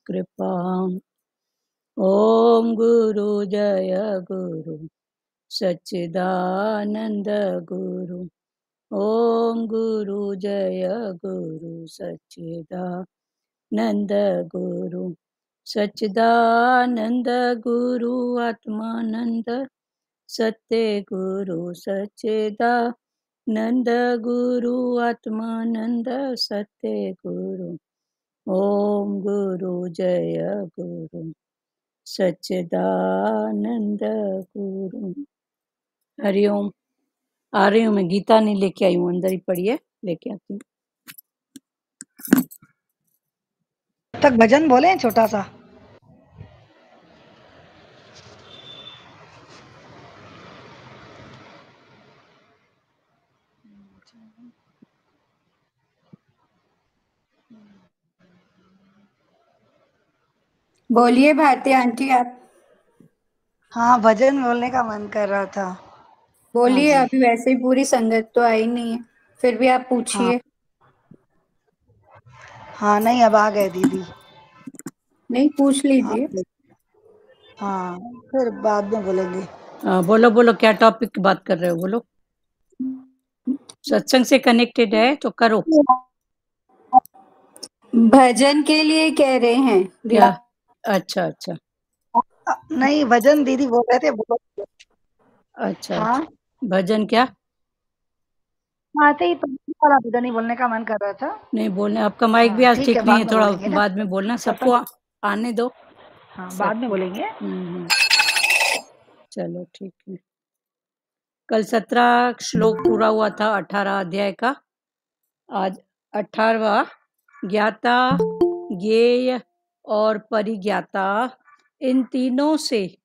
कृपाम्। ओम गुरु जय गुरु सच्चिदानंद गुरु। ओम गुरु जय गुरु सच्चिदानंद गुरु। सच्चिदानंद गुरु आत्मानंद सत्य गुरु सच्चिदानंद गुरु आत्मानंद सत्य गुरु। ओम गुरु जय गुरु सच्चिदानंद गुरु। हरिओम। आ रही हूँ मैं, गीता नहीं लेके आई हूँ, अंदर ही पड़ी है, लेके आती हूँ। तक भजन बोले छोटा सा। बोलिए भारती आंटी आप। हाँ, भजन बोलने का मन कर रहा था। बोलिए, हाँ जी। अभी वैसे ही पूरी संगत तो आई नहीं है, फिर भी आप पूछिए। हाँ नहीं, अब आ गए दीदी। नहीं, पूछ लीजिए। हाँ, फिर बाद में बोलेंगे। बोलो बोलो, क्या टॉपिक की बात कर रहे हो, बोलो। सत्संग से कनेक्टेड है तो करो। भजन के लिए कह रहे हैं क्या? अच्छा अच्छा नहीं, भजन दीदी बोल रहे थे, बोलो। अच्छा हाँ अच्छा। भजन क्या? आते ही तो वाला भजन ही बोलने का मन कर रहा था। नहीं बोलने, आपका माइक भी हाँ, आज ठीक ठीक है, नहीं बाद है, में थोड़ा बोलेंगे ना। बाद में बोलना, सबको आने दो। हाँ, बाद में बोलेंगे। चलो ठीक है। कल 17 श्लोक पूरा हुआ था 18 अध्याय का। आज 18वां, ज्ञाता, ज्ञेय और परिज्ञाता, इन तीनों से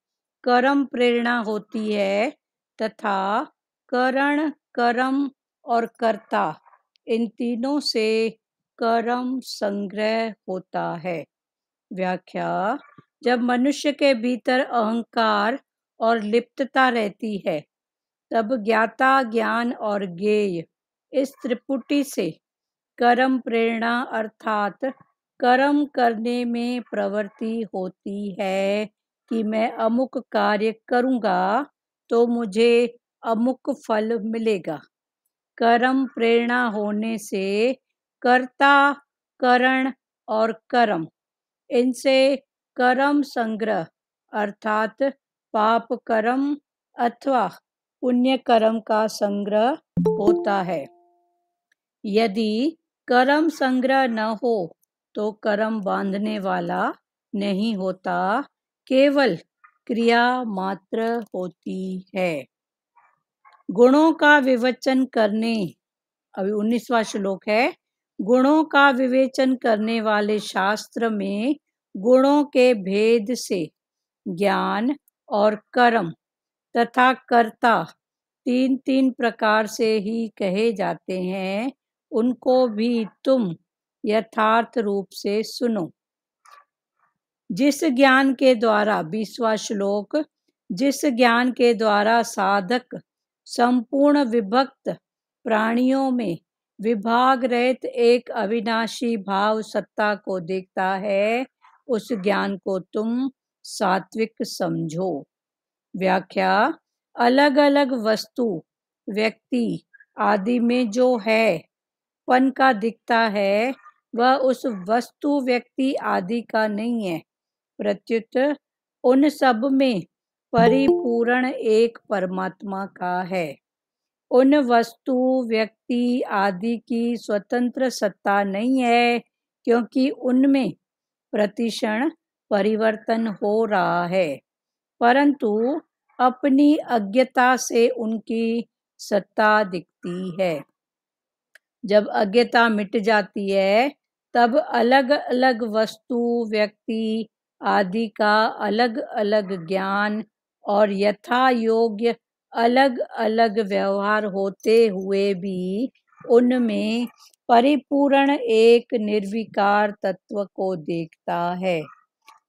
कर्म प्रेरणा होती है तथा करण, कर्म और कर्ता, इन तीनों से कर्म संग्रह होता है। व्याख्या: जब मनुष्य के भीतर अहंकार और लिप्तता रहती है तब ज्ञाता, ज्ञान और ज्ञेय, इस त्रिपुटी से कर्म प्रेरणा अर्थात कर्म करने में प्रवृत्ति होती है कि मैं अमुक कार्य करूँगा तो मुझे अमुक फल मिलेगा। कर्म प्रेरणा होने से कर्ता, करण और कर्म, इनसे कर्म संग्रह अर्थात पाप कर्म अथवा पुण्य कर्म का संग्रह होता है। यदि कर्म संग्रह न हो तो कर्म बांधने वाला नहीं होता, केवल क्रिया मात्र होती है। गुणों का विवेचन करने, अभी 19वां श्लोक है। गुणों का विवेचन करने वाले शास्त्र में गुणों के भेद से ज्ञान और कर्म तथा कर्ता तीन तीन प्रकार से ही कहे जाते हैं, उनको भी तुम यथार्थ रूप से सुनो। जिस ज्ञान के द्वारा, 20वां श्लोक, जिस ज्ञान के द्वारा साधक संपूर्ण विभक्त प्राणियों में विभाग रहित एक अविनाशी भाव सत्ता को देखता है, उस ज्ञान को तुम सात्विक समझो। व्याख्या: अलग अलग वस्तु, व्यक्ति आदि में जो है पन का दिखता है, वह उस वस्तु, व्यक्ति आदि का नहीं है, प्रत्युत उन सब में परिपूर्ण एक परमात्मा का है। उन वस्तु, व्यक्ति आदि की स्वतंत्र सत्ता नहीं है, क्योंकि उनमें प्रतिक्षण परिवर्तन हो रहा है, परंतु अपनी अज्ञता से उनकी सत्ता दिखती है। जब अज्ञता मिट जाती है तब अलग अलग वस्तु, व्यक्ति आदि का अलग अलग ज्ञान और यथा योग्य अलग अलग व्यवहार होते हुए भी उनमें परिपूर्ण एक निर्विकार तत्व को देखता है।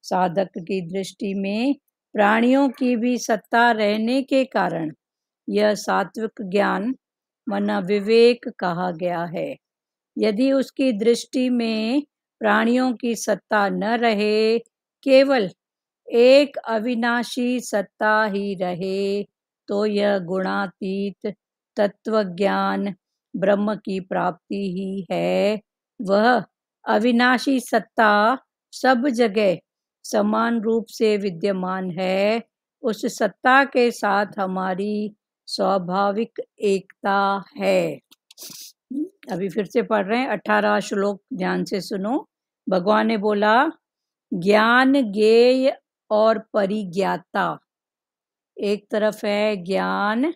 साधक की दृष्टि में प्राणियों की भी सत्ता रहने के कारण यह सात्विक ज्ञान मना विवेक कहा गया है। यदि उसकी दृष्टि में प्राणियों की सत्ता न रहे, केवल एक अविनाशी सत्ता ही रहे, तो यह गुणातीत तत्वज्ञान ब्रह्म की प्राप्ति ही है। वह अविनाशी सत्ता सब जगह समान रूप से विद्यमान है। उस सत्ता के साथ हमारी स्वाभाविक एकता है। अभी फिर से पढ़ रहे हैं 18 श्लोक, ध्यान से सुनो। भगवान ने बोला, ज्ञान ज्ञेय और परिज्ञाता। एक तरफ है ज्ञान,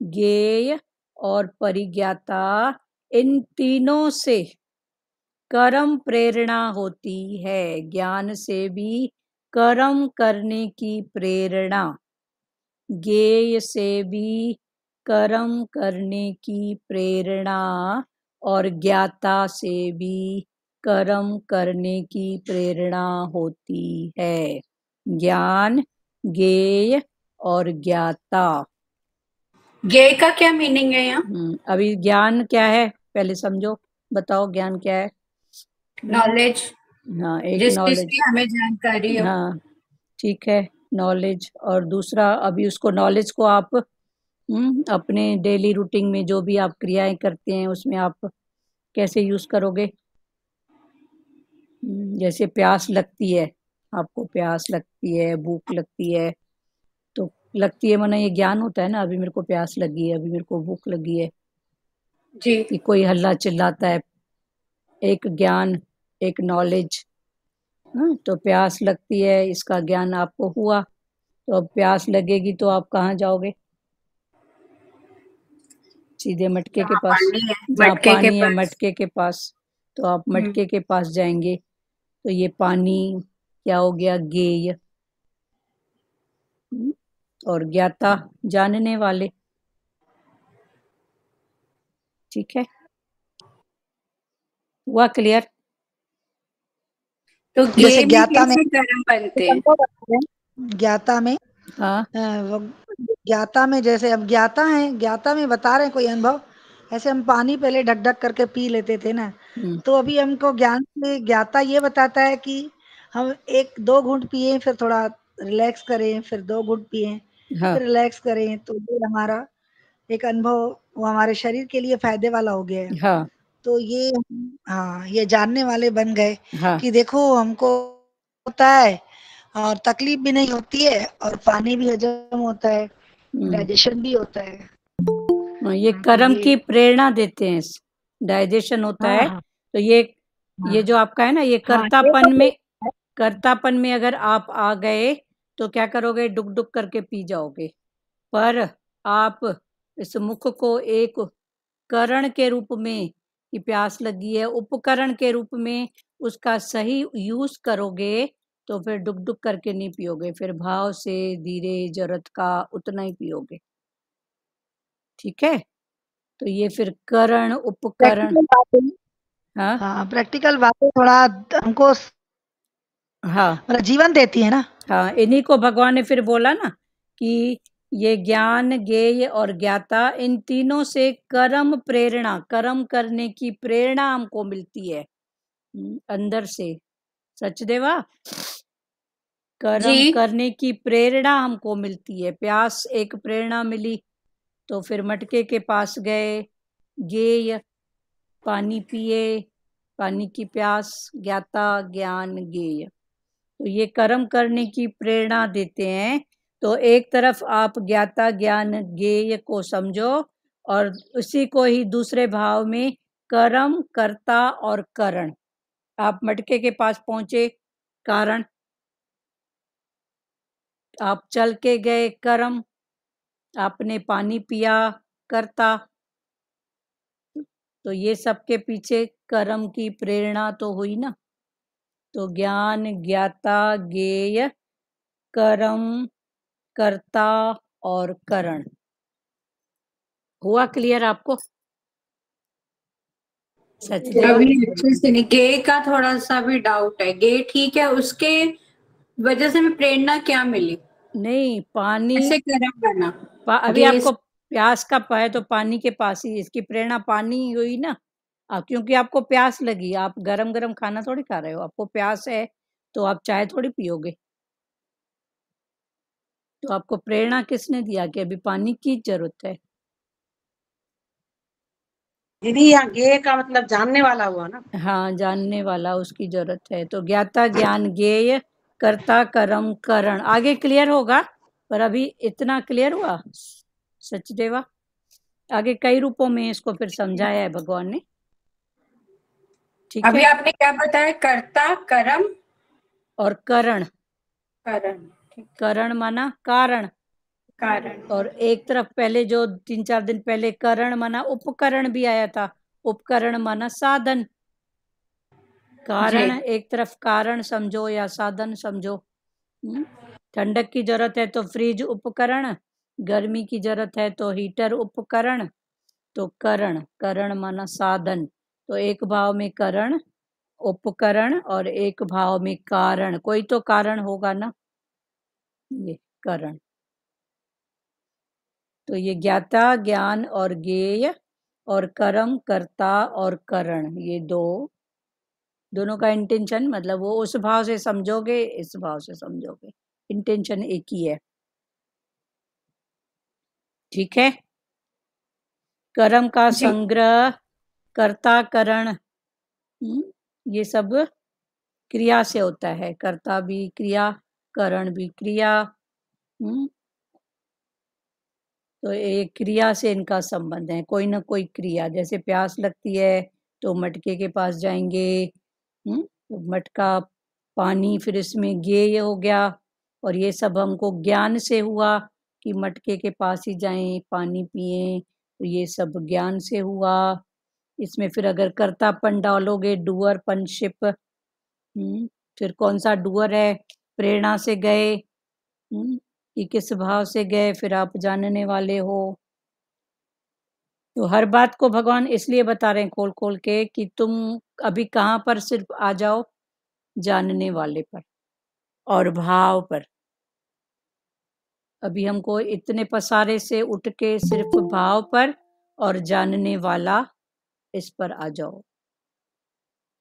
ज्ञेय और परिज्ञाता। इन तीनों से कर्म प्रेरणा होती है। ज्ञान से भी कर्म करने की प्रेरणा, ज्ञेय से भी कर्म करने की प्रेरणा और ज्ञाता से भी कर्म करने की प्रेरणा होती है। ज्ञान, ज्ञेय और ज्ञाता। ज्ञेय का क्या मीनिंग है यहाँ? अभी ज्ञान क्या है पहले समझो, बताओ ज्ञान क्या है? नॉलेज। हाँ, एक जिस चीज नॉलेज। की हमें जानकारी हो। हाँ ठीक है, नॉलेज। और दूसरा, अभी उसको नॉलेज को आप अपने डेली रूटीन में जो भी आप क्रियाएं करते हैं उसमें आप कैसे यूज करोगे? जैसे प्यास लगती है, आपको प्यास लगती है, भूख लगती है, तो लगती है माना ये ज्ञान होता है ना, अभी मेरे को प्यास लगी है, अभी मेरे को भूख लगी है जी। कि कोई हल्ला चिल्लाता है, एक ज्ञान, एक नॉलेज। तो प्यास लगती है, इसका ज्ञान आपको हुआ, तो अब प्यास लगेगी तो आप कहाँ जाओगे? सीधे मटके के जहाँ पास, पानी है, जहाँ मटके के पानी है पास। मटके के पास, तो आप मटके के पास जाएंगे। तो ये पानी क्या हो गया? ज्ञेय। और ज्ञाता जानने वाले। ठीक है, हुआ क्लियर? तो जैसे ज्ञेय में ज्ञाता में कैसे कर्म बनते हैं? ज्ञाता में हाँ ज्ञाता में जैसे अब ज्ञाता है, ज्ञाता में बता रहे हैं कोई अनुभव। ऐसे हम पानी पहले ढक ढक करके पी लेते थे ना, तो अभी हमको ज्ञान से ज्ञाता ये बताता है कि हम 1-2 घूंट पिए, फिर थोड़ा रिलैक्स करें, फिर 2 घूंट पिए, हाँ फिर रिलैक्स करें, तो ये हमारा एक अनुभव वो हमारे शरीर के लिए फायदे वाला हो गया है। हाँ तो ये हाँ, ये जानने वाले बन गए हाँ कि देखो हमको होता है और तकलीफ भी नहीं होती है और पानी भी हजम होता है, डाइजेशन भी होता है। ये तो कर्म ये की प्रेरणा देते हैं, डाइजेशन होता हाँ है। हाँ तो ये जो आपका है ना, ये हाँ, ये तो कर्तापन में अगर आप आ गए तो क्या करोगे? डुक डुक करके पी जाओगे। पर आप इस मुख को एक करण के रूप में, कि प्यास लगी है, उपकरण के रूप में उसका सही यूज करोगे, तो फिर डुक डुक करके नहीं पियोगे, फिर भाव से धीरे जरूरत का उतना ही पियोगे। ठीक है, तो ये फिर करण उपकरण। प्रैक्टिकल बातें। हाँ हाँ, प्रैक्टिकल बातें थोड़ा हमको हाँ मतलब जीवन देती है ना। हाँ, इन्हीं को भगवान ने फिर बोला ना कि ये ज्ञान, ज्ञेय और ज्ञाता, इन तीनों से कर्म प्रेरणा, कर्म करने की प्रेरणा हमको मिलती है अंदर से। सचदेवा, कर्म जी। करने की प्रेरणा हमको मिलती है। प्यास एक प्रेरणा मिली, तो फिर मटके के पास गए, ज्ञेय, पानी पिए, पानी की प्यास, ज्ञाता, ज्ञान, ज्ञेय। तो ये कर्म करने की प्रेरणा देते हैं। तो एक तरफ आप ज्ञाता, ज्ञान, ज्ञेय को समझो, और उसी को ही दूसरे भाव में कर्म, कर्ता और करण। आप मटके के पास पहुंचे, कारण। आप चल के गए, कर्म। आपने पानी पिया, कर्ता। तो ये सबके पीछे कर्म की प्रेरणा तो हुई ना। तो ज्ञान, ज्ञाता, ज्ञेय, कर्म, कर्ता और करण। हुआ क्लियर आपको? सचदेवा, अभी अच्छे से नहीं, गे का थोड़ा सा भी डाउट है। गे ठीक है, उसके वजह से हमें प्रेरणा क्या मिली? नहीं, पानी कैसे कर्म करना? अभी गे आपको प्यास का है तो पानी के पास ही, इसकी प्रेरणा पानी ही हुई ना। क्योंकि आपको प्यास लगी, आप गरम गरम खाना थोड़ी खा रहे हो, आपको प्यास है तो आप चाय थोड़ी पियोगे। तो आपको प्रेरणा किसने दिया कि अभी पानी की जरूरत है? दीदी यहाँ गे का मतलब जानने वाला हुआ ना। हाँ, जानने वाला, उसकी जरूरत है। तो ज्ञाता ज्ञान ज्ञेय कर्ता कर्म करण, आगे क्लियर होगा, पर अभी इतना क्लियर हुआ सचदेवा। आगे कई रूपों में इसको फिर समझाया है भगवान ने। ठीक अभी है, आपने क्या बताया? कर्ता कर्म और करण। करण, करण माना कारण, कारण। और एक तरफ पहले जो 3-4 दिन पहले करण माना उपकरण भी आया था, उपकरण माना साधन। कारण एक तरफ कारण समझो या साधन समझो। ठंडक की जरूरत है तो फ्रिज उपकरण, गर्मी की जरूरत है तो हीटर उपकरण। तो करण, करण माना साधन। तो एक भाव में करण उपकरण और एक भाव में कारण, कोई तो कारण होगा ना, ये करण। तो ये ज्ञाता ज्ञान और ज्ञेय और कर्म कर्ता और करण, ये दोनों का इंटेंशन, मतलब वो उस भाव से समझोगे, इस भाव से समझोगे, इंटेंशन एक ही है। ठीक है, कर्म का संग्रह, कर्ता करण, ये सब क्रिया से होता है। कर्ता भी क्रिया, करण भी क्रिया। तो एक क्रिया से इनका संबंध है, कोई ना कोई क्रिया। जैसे प्यास लगती है तो मटके के पास जाएंगे, तो मटका पानी, फिर इसमें ज्ञेय हो गया, और ये सब हमको ज्ञान से हुआ कि मटके के पास ही जाएं, पानी पिएं, तो ये सब ज्ञान से हुआ। इसमें फिर अगर कर्तापन डालोगे, डूअरपनशिप, फिर कौन सा डूअर है? प्रेरणा से गए, कि किस भाव से गए, फिर आप जानने वाले हो। तो हर बात को भगवान इसलिए बता रहे हैं खोल खोल के कि तुम अभी कहाँ पर सिर्फ आ जाओ, जानने वाले पर और भाव पर। अभी हमको इतने पसारे से उठ के सिर्फ भाव पर और जानने वाला, इस पर आ जाओ।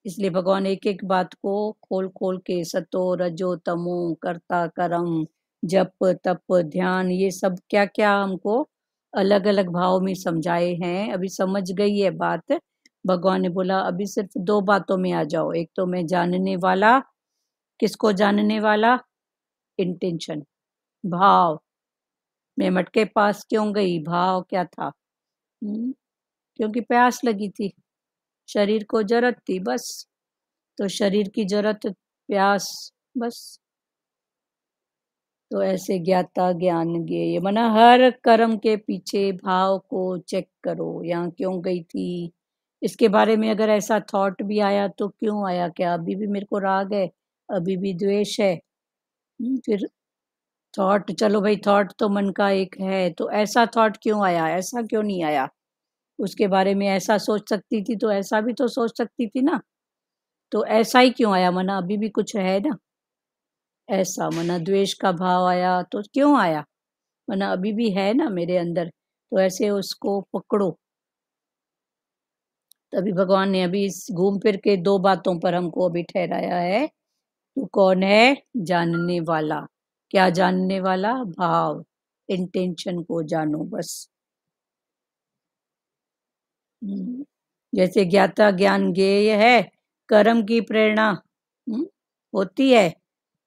इसलिए भगवान एक एक बात को खोल खोल के, सतो रजो तमो, कर्ता कर्म, जप तप ध्यान, ये सब क्या क्या हमको अलग अलग भाव में समझाए हैं। अभी समझ गई है बात। भगवान ने बोला अभी सिर्फ 2 बातों में आ जाओ। एक तो मैं जानने वाला, किसको जानने वाला? इंटेंशन, भाव। मैं मटके पास क्यों गई? भाव क्या था? क्योंकि प्यास लगी थी, शरीर को जरूरत थी, बस। तो शरीर की जरूरत, प्यास, बस। तो ऐसे ज्ञाता ज्ञान ज्ञेय माना हर कर्म के पीछे भाव को चेक करो, यहाँ क्यों गई थी, इसके बारे में अगर ऐसा थॉट भी आया तो क्यों आया, क्या अभी भी मेरे को राग है, अभी भी द्वेष है? फिर थॉट, चलो भाई थॉट तो मन का एक है, तो ऐसा थॉट क्यों आया, ऐसा क्यों नहीं आया? उसके बारे में ऐसा सोच सकती थी तो ऐसा भी तो सोच सकती थी ना। तो ऐसा ही क्यों आया, मना अभी भी कुछ है ना ऐसा, मना द्वेष का भाव आया तो क्यों आया, मना अभी भी है ना मेरे अंदर। तो ऐसे उसको पकड़ो। तभी भगवान ने अभी इस घूम फिर के 2 बातों पर हमको अभी ठहराया है। तू कौन है? जानने वाला। क्या जानने वाला? भाव, इंटेंशन को जानो, बस। जैसे ज्ञाता ज्ञान ज्ञेय है, कर्म की प्रेरणा होती है,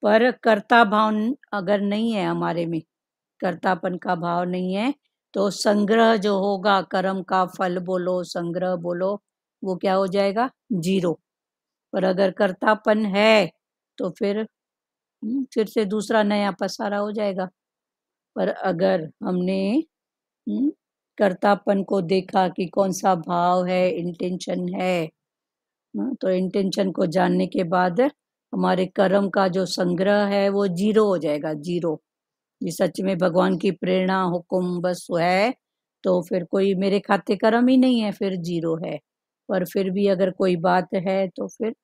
पर कर्ता भाव अगर नहीं है हमारे में, कर्तापन का भाव नहीं है, तो संग्रह जो होगा, कर्म का फल बोलो, संग्रह बोलो, वो क्या हो जाएगा? 0। पर अगर कर्तापन है तो फिर से दूसरा नया पसारा हो जाएगा। पर अगर हमने कर्तापन को देखा कि कौन सा भाव है, इंटेंशन है, तो इंटेंशन को जानने के बाद हमारे कर्म का जो संग्रह है वो 0 हो जाएगा, 0। ये सच में भगवान की प्रेरणा, हुक्म बस है, तो फिर कोई मेरे खाते कर्म ही नहीं है, फिर 0 है। पर फिर भी अगर कोई बात है तो फिर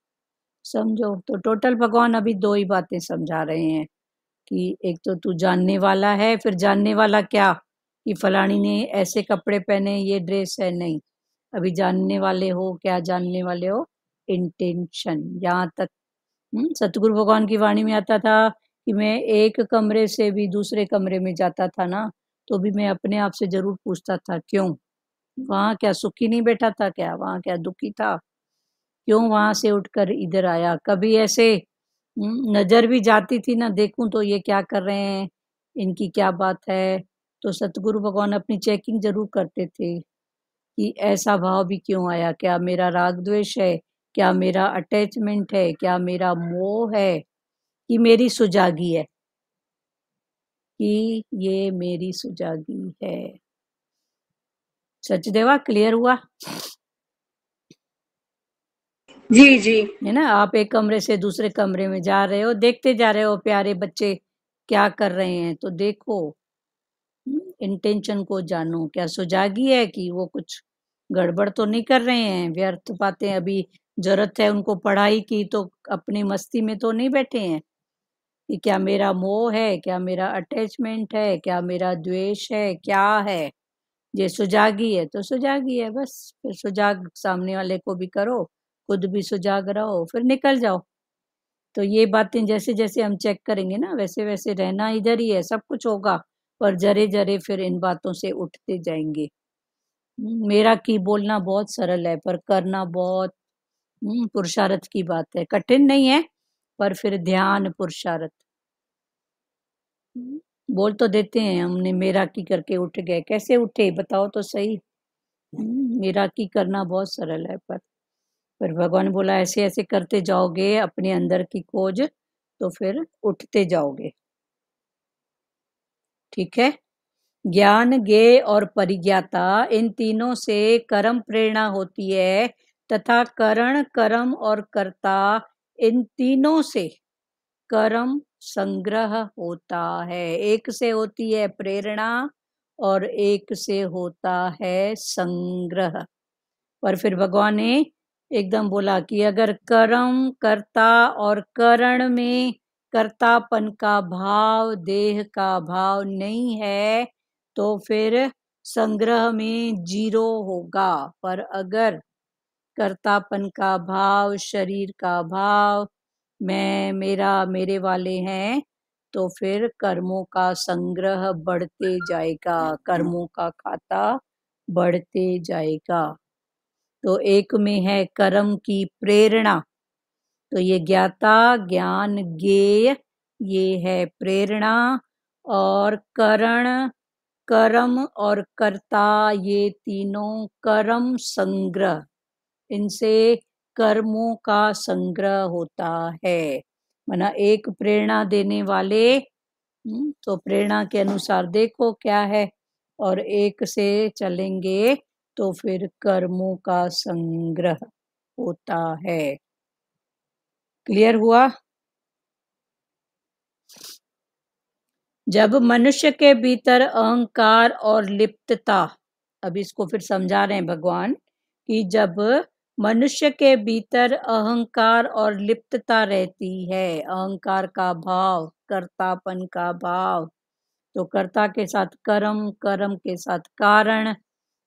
समझो। तो टोटल भगवान अभी 2 ही बातें समझा रहे हैं कि एक तो तू जानने वाला है, फिर जानने वाला क्या, कि फलानी ने ऐसे कपड़े पहने, ये ड्रेस है, नहीं। अभी जानने वाले हो, क्या जानने वाले हो? इंटेंशन। यहाँ तक सतगुरु भगवान की वाणी में आता था कि मैं एक कमरे से भी दूसरे कमरे में जाता था ना, तो भी मैं अपने आप से जरूर पूछता था क्यों? वहां क्या सुखी नहीं बैठा था क्या? वहां क्या दुखी था? क्यों वहां से उठकर इधर आया? कभी ऐसे नजर भी जाती थी ना, देखूं तो ये क्या कर रहे हैं, इनकी क्या बात है, तो सतगुरु भगवान अपनी चेकिंग जरूर करते थे कि ऐसा भाव भी क्यों आया, क्या मेरा राग द्वेष है, क्या मेरा अटैचमेंट है, क्या मेरा मोह है, कि मेरी सुजागी है, कि ये मेरी सुजागी है। सचदेवा क्लियर हुआ? जी जी है ना। आप एक कमरे से दूसरे कमरे में जा रहे हो, देखते जा रहे हो प्यारे बच्चे क्या कर रहे हैं, तो देखो इंटेंशन को जानो, क्या सुजागी है कि वो कुछ गड़बड़ तो नहीं कर रहे हैं, व्यर्थ बातें अभी जरूरत है उनको पढ़ाई की तो अपनी मस्ती में तो नहीं बैठे हैं, कि क्या मेरा मोह है, क्या मेरा अटैचमेंट है, क्या मेरा द्वेष है, क्या है। ये सुजागी है तो सुजागी है, बस फिर सुजाग सामने वाले को भी करो, खुद भी सुजाग रहो, फिर निकल जाओ। तो ये बातें जैसे जैसे हम चेक करेंगे ना, वैसे वैसे रहना इधर ही है, सब कुछ होगा, पर जरे जरे फिर इन बातों से उठते जाएंगे। मेरा की बोलना बहुत सरल है, पर करना बहुत पुरुषार्थ की बात है। कठिन नहीं है, पर फिर ध्यान पुरुषार्थ। बोल तो देते हैं हमने मेरा की करके उठ गए, कैसे उठे बताओ तो सही। मेरा की करना बहुत सरल है, पर भगवान बोला ऐसे ऐसे करते जाओगे अपने अंदर की खोज, तो फिर उठते जाओगे। ठीक है। ज्ञान, ज्ञेय और परिज्ञाता, इन तीनों से कर्म प्रेरणा होती है, तथा करण, कर्म और कर्ता, इन तीनों से कर्म संग्रह होता है। एक से होती है प्रेरणा और एक से होता है संग्रह। पर फिर भगवान ने एकदम बोला कि अगर कर्म, कर्ता और करण में कर्तापन का भाव, देह का भाव नहीं है, तो फिर संग्रह में 0 होगा। पर अगर कर्तापन का भाव, शरीर का भाव, मैं, मेरा, मेरे वाले हैं, तो फिर कर्मों का संग्रह बढ़ते जाएगा, कर्मों का खाता बढ़ते जाएगा। तो एक में है कर्म की प्रेरणा, तो ये ज्ञाता, ज्ञान, ज्ञेय, ये है प्रेरणा, और करण, कर्म और कर्ता, ये तीनों कर्म संग्रह, इनसे कर्मों का संग्रह होता है। माना एक प्रेरणा देने वाले, तो प्रेरणा के अनुसार देखो क्या है, और एक से चलेंगे तो फिर कर्मों का संग्रह होता है। क्लियर हुआ? जब मनुष्य के भीतर अहंकार और लिप्तता, अब इसको फिर समझा रहे हैं भगवान, कि जब मनुष्य के भीतर अहंकार और लिप्तता रहती है, अहंकार का भाव, कर्तापन का भाव, तो कर्ता के साथ कर्म, कर्म के साथ कारण,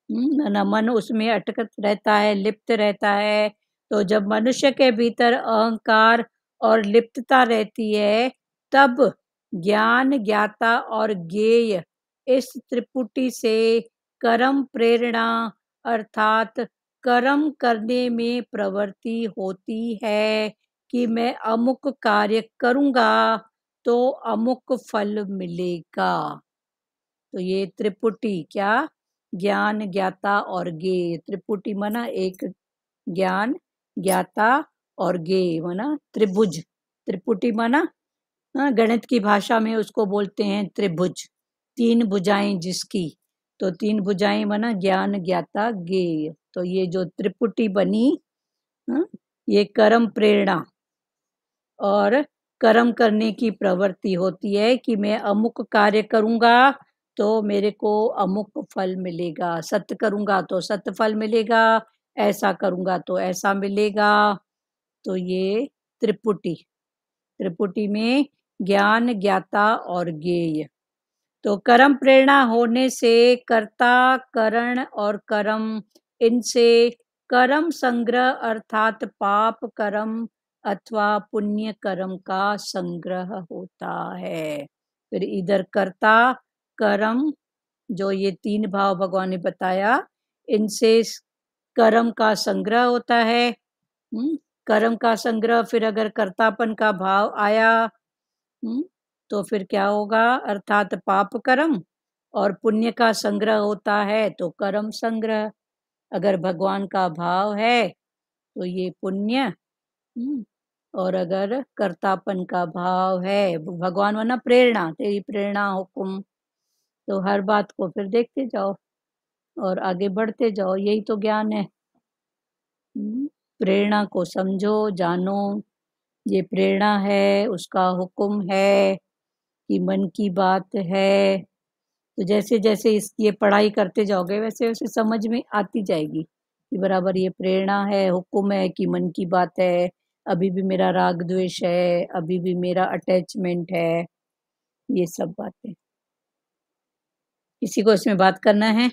मन उसमें अटकत रहता है, लिप्त रहता है। तो जब मनुष्य के भीतर अहंकार और लिप्तता रहती है, तब ज्ञान, ज्ञाता और ज्ञेय, इस त्रिपुटी से कर्म प्रेरणा अर्थात कर्म करने में प्रवृत्ति होती है, कि मैं अमुक कार्य करूंगा तो अमुक फल मिलेगा। तो ये त्रिपुटी क्या? ज्ञान, ज्ञाता और ज्ञेय। त्रिपुटी माना एक ज्ञान, ज्ञाता और ज्ञेय माना त्रिभुज। त्रिपुटी माना गणित की भाषा में उसको बोलते हैं त्रिभुज, 3 भुजाएं जिसकी। तो 3 भुजाएं माना ज्ञान, ज्ञाता, ज्ञेय। तो ये जो त्रिपुटी बनी, ये कर्म प्रेरणा और कर्म करने की प्रवृत्ति होती है, कि मैं अमुक कार्य करूंगा तो मेरे को अमुक फल मिलेगा, सत्य करूंगा तो सत्य फल मिलेगा, ऐसा करूंगा तो ऐसा मिलेगा। तो ये त्रिपुटी, त्रिपुटी में ज्ञान, ज्ञाता और ज्ञेय। तो कर्म प्रेरणा होने से कर्ता, करण और कर्म इनसे कर्म संग्रह अर्थात पाप कर्म अथवा पुण्य कर्म का संग्रह होता है। फिर इधर कर्ता कर्म, जो ये 3 भाव भगवान ने बताया, इनसे कर्म का संग्रह होता है। कर्म का संग्रह, फिर अगर कर्तापन का भाव आया तो फिर क्या होगा, अर्थात पाप कर्म, और पुण्य का संग्रह होता है तो कर्म संग्रह। अगर भगवान का भाव है तो ये पुण्य, और अगर कर्तापन का भाव है, भगवान वरना प्रेरणा, तेरी प्रेरणा हुक्म, तो हर बात को फिर देखते जाओ और आगे बढ़ते जाओ। यही तो ज्ञान है। प्रेरणा को समझो, जानो, ये प्रेरणा है, उसका हुक्म है कि मन की बात है। तो जैसे जैसे ये पढ़ाई करते जाओगे वैसे वैसे समझ में आती जाएगी कि बराबर ये प्रेरणा है, हुक्म है कि मन की बात है, अभी भी मेरा राग द्वेष है, अभी भी मेरा अटैचमेंट है, ये सब बातें। किसी को इसमें बात करना है?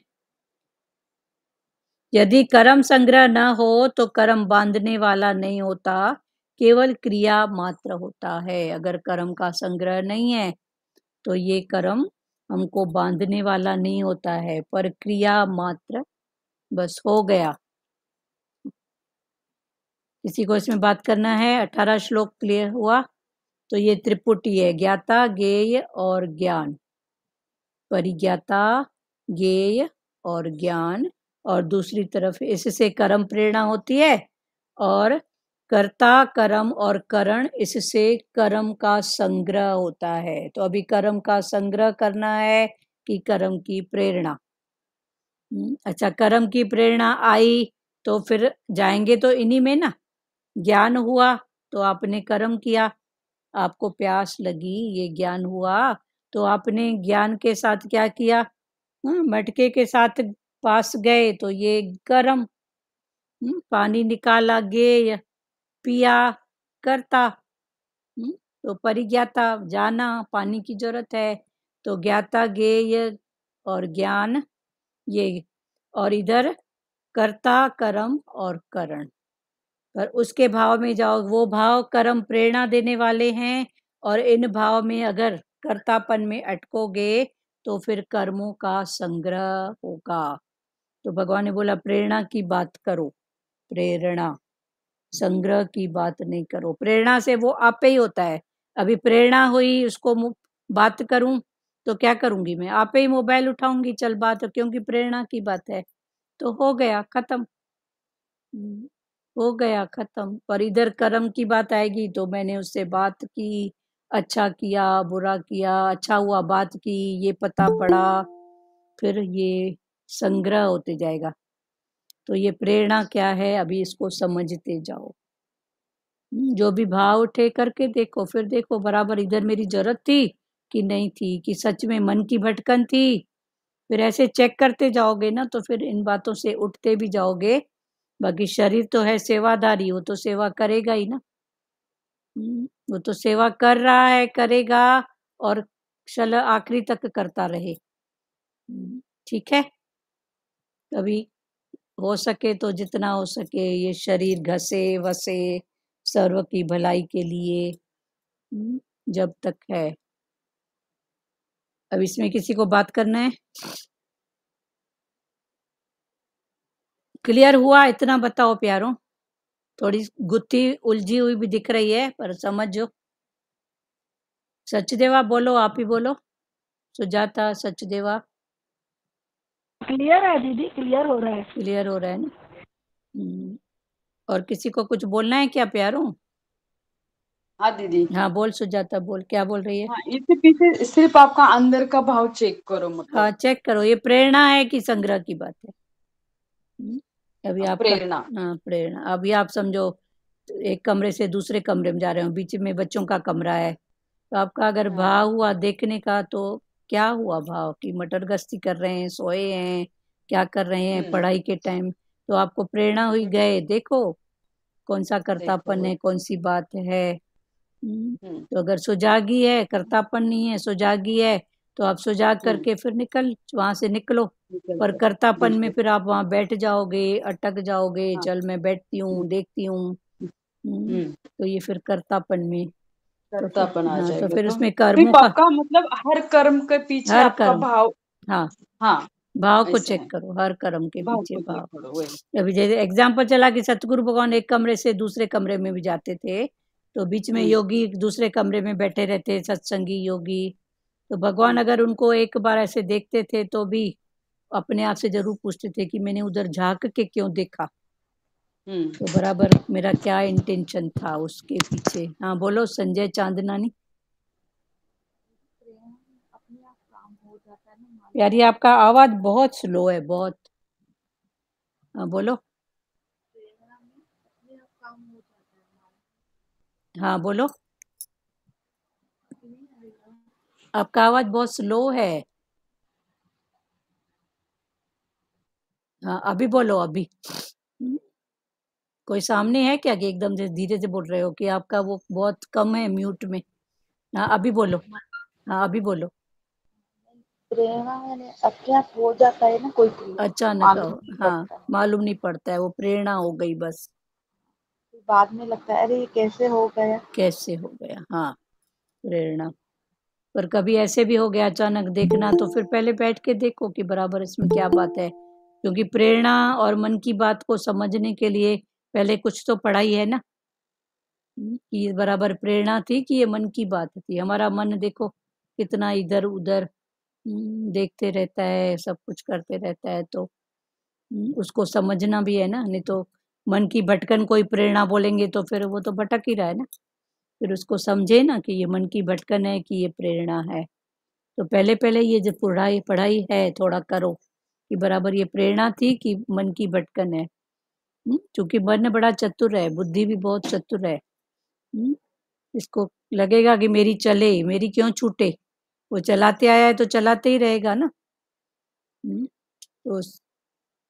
यदि कर्म संग्रह न हो तो कर्म बांधने वाला नहीं होता, केवल क्रिया मात्र होता है। अगर कर्म का संग्रह नहीं है तो ये कर्म हमको बांधने वाला नहीं होता है, पर क्रिया मात्र बस हो गया। किसी को इसमें बात करना है? 18 श्लोक क्लियर हुआ? तो ये त्रिपुटी है, ज्ञाता, ज्ञेय और ज्ञान। परिज्ञाता, ज्ञेय और ज्ञान, और दूसरी तरफ इससे कर्म प्रेरणा होती है, और कर्ता कर्म और करण, इससे कर्म का संग्रह होता है। तो अभी कर्म का संग्रह करना है कि कर्म की प्रेरणा? अच्छा, कर्म की प्रेरणा आई तो फिर जाएंगे तो इन्हीं में ना। ज्ञान हुआ तो आपने कर्म किया, आपको प्यास लगी, ये ज्ञान हुआ तो आपने ज्ञान के साथ क्या किया, मटके के साथ पास गए तो ये कर्म, पानी निकाला ज्ञेय, पिया कर्ता, तो परिज्ञाता, जाना पानी की जरूरत है, तो ज्ञाता ज्ञेय और ज्ञान ये, और इधर कर्ता कर्म और करण। पर उसके भाव में जाओ, वो भाव कर्म प्रेरणा देने वाले हैं, और इन भाव में अगर कर्तापन में अटकोगे तो फिर कर्मों का संग्रह होगा। तो भगवान ने बोला प्रेरणा की बात करो, प्रेरणा, संग्रह की बात नहीं करो। प्रेरणा से वो आपे ही होता है। अभी प्रेरणा हुई, उसको बात करूं तो क्या करूंगी मैं? आपे ही मोबाइल उठाऊंगी, चल बात, क्योंकि प्रेरणा की बात है, तो हो गया खत्म, हो गया खत्म। पर इधर कर्म की बात आएगी तो मैंने उससे बात की, अच्छा किया, बुरा किया, अच्छा हुआ बात की, ये पता पड़ा, फिर ये संग्रह होते जाएगा। तो ये प्रेरणा क्या है, अभी इसको समझते जाओ। जो भी भाव उठे करके देखो, फिर देखो बराबर इधर मेरी जरूरत थी कि नहीं थी, कि सच में मन की भटकन थी। फिर ऐसे चेक करते जाओगे ना तो फिर इन बातों से उठते भी जाओगे। बाकी शरीर तो है सेवादारी, वो तो सेवा करेगा ही ना, वो तो सेवा कर रहा है, करेगा, और चल आखिरी तक करता रहे। ठीक है, कभी हो सके तो जितना हो सके ये शरीर घसे वसे सर्व की भलाई के लिए, जब तक है। अब इसमें किसी को बात करना है? क्लियर हुआ? इतना बताओ प्यारों। थोड़ी गुत्थी उलझी हुई भी दिख रही है पर समझो। सचदेवा बोलो, आप ही बोलो। सुजाता, सचदेवा। क्लियर है दीदी, क्लियर हो रहा है। क्लियर हो रहा है ना? और किसी को कुछ बोलना है क्या प्यारों? हाँ दीदी। हाँ बोल सुजाता, बोल, क्या बोल रही है? हाँ, इसके पीछे सिर्फ आपका अंदर का भाव चेक करो, मतलब। हाँ चेक करो, ये प्रेरणा है कि संग्रह की बात है? अभी आपका प्रेरणा। हाँ प्रेरणा। अभी आप समझो एक कमरे से दूसरे कमरे में जा रहे हो, बीच में बच्चों का कमरा है, तो आपका अगर भाव हुआ देखने का तो क्या हुआ भाव, कि मटर गश्ती कर रहे हैं, सोए हैं, क्या कर रहे हैं पढ़ाई के टाइम, तो आपको प्रेरणा हुई, गए देखो कौन सा कर्तापन है, कौन सी बात है। तो अगर सुजागी है, कर्तापन नहीं है, सुजागी है, तो आप सुजाग करके फिर वहां से निकलो। पर कर्तापन में फिर आप वहां बैठ जाओगे, अटक जाओगे, चल मैं बैठती हूँ, देखती हूँ, तो ये फिर कर्तापन में कर्तापन आ हाँ, तो जाएगा। फिर तो उसमें फिर कर्मों का आपका मतलब हर कर्म के पीछे हर आपका कर्म भाव, हाँ हाँ भाव को ऐसा चेक है, करो, हर कर्म के भाव पीछे को चेक भाव। करो वही। अभी जैसे एग्जाम्पल चला कि सतगुरु भगवान एक कमरे से दूसरे कमरे में भी जाते थे, तो बीच में योगी दूसरे कमरे में बैठे रहते, सत्संगी योगी, तो भगवान अगर उनको एक बार ऐसे देखते थे तो भी अपने आप से जरूर पूछते थे कि मैंने उधर झांक के क्यों देखा, तो बराबर मेरा क्या इंटेंशन था उसके पीछे। हाँ बोलो संजय चांदनानी। यार ये आपका आवाज बहुत स्लो है, बहुत। हाँ बोलो। हाँ बोलो, आपका आवाज बहुत स्लो है। हाँ अभी बोलो, अभी। कोई सामने है क्या कि एकदम से धीरे से बोल रहे हो, कि आपका वो बहुत कम है म्यूट में? हाँ अभी बोलो, हाँ अभी बोलो। प्रेरणा मैंने अपने आप हो जाता है ना, कोई चीज अचानक मालूम नहीं हाँ पड़ता है। मालूम नहीं पड़ता है, वो प्रेरणा हो गई बस। बाद में लगता है अरे ये कैसे हो गया। कैसे हो गया, हाँ प्रेरणा। पर कभी ऐसे भी हो गया अचानक देखना, तो फिर पहले बैठ के देखो कि बराबर इसमें क्या बात है, क्योंकि प्रेरणा और मन की बात को समझने के लिए पहले कुछ तो पढ़ाई है ना, कि बराबर प्रेरणा थी कि ये मन की बात थी। हमारा मन देखो कितना इधर उधर देखते रहता है, सब कुछ करते रहता है, तो उसको समझना भी है ना, नहीं तो मन की भटकन कोई प्रेरणा बोलेंगे तो फिर वो तो भटक ही रहा है ना। फिर उसको समझे ना कि ये मन की भटकन है कि ये प्रेरणा है। तो पहले पहले ये जो पढ़ाई पढ़ाई है थोड़ा करो कि बराबर ये प्रेरणा थी कि मन की भटकन है। क्योंकि मन बड़ा चतुर है, बुद्धि भी बहुत चतुर है। इसको लगेगा कि मेरी चले, मेरी क्यों छूटे, वो चलाते आया है तो चलाते ही रहेगा ना। तो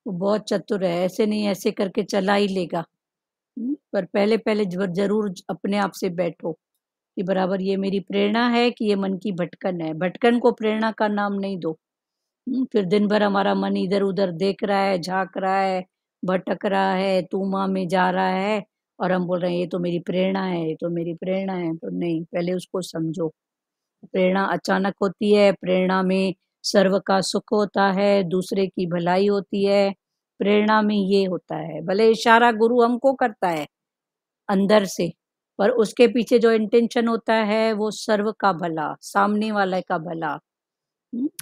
वो बहुत चतुर है, ऐसे नहीं ऐसे करके चला ही लेगा। पर पहले पहले जरूर अपने आप से बैठो कि बराबर ये मेरी प्रेरणा है कि ये मन की भटकन है। भटकन को प्रेरणा का नाम नहीं दो। फिर दिन भर हमारा मन इधर उधर देख रहा है, झांक रहा है, भटक रहा है, तूमा में जा रहा है, और हम बोल रहे हैं ये तो मेरी प्रेरणा है, ये तो मेरी प्रेरणा है। तो नहीं, पहले उसको समझो। प्रेरणा अचानक होती है, प्रेरणा में सर्व का सुख होता है, दूसरे की भलाई होती है। प्रेरणा में ये होता है, भले इशारा गुरु हमको करता है अंदर से, पर उसके पीछे जो इंटेंशन होता है वो सर्व का भला, सामने वाले का भला।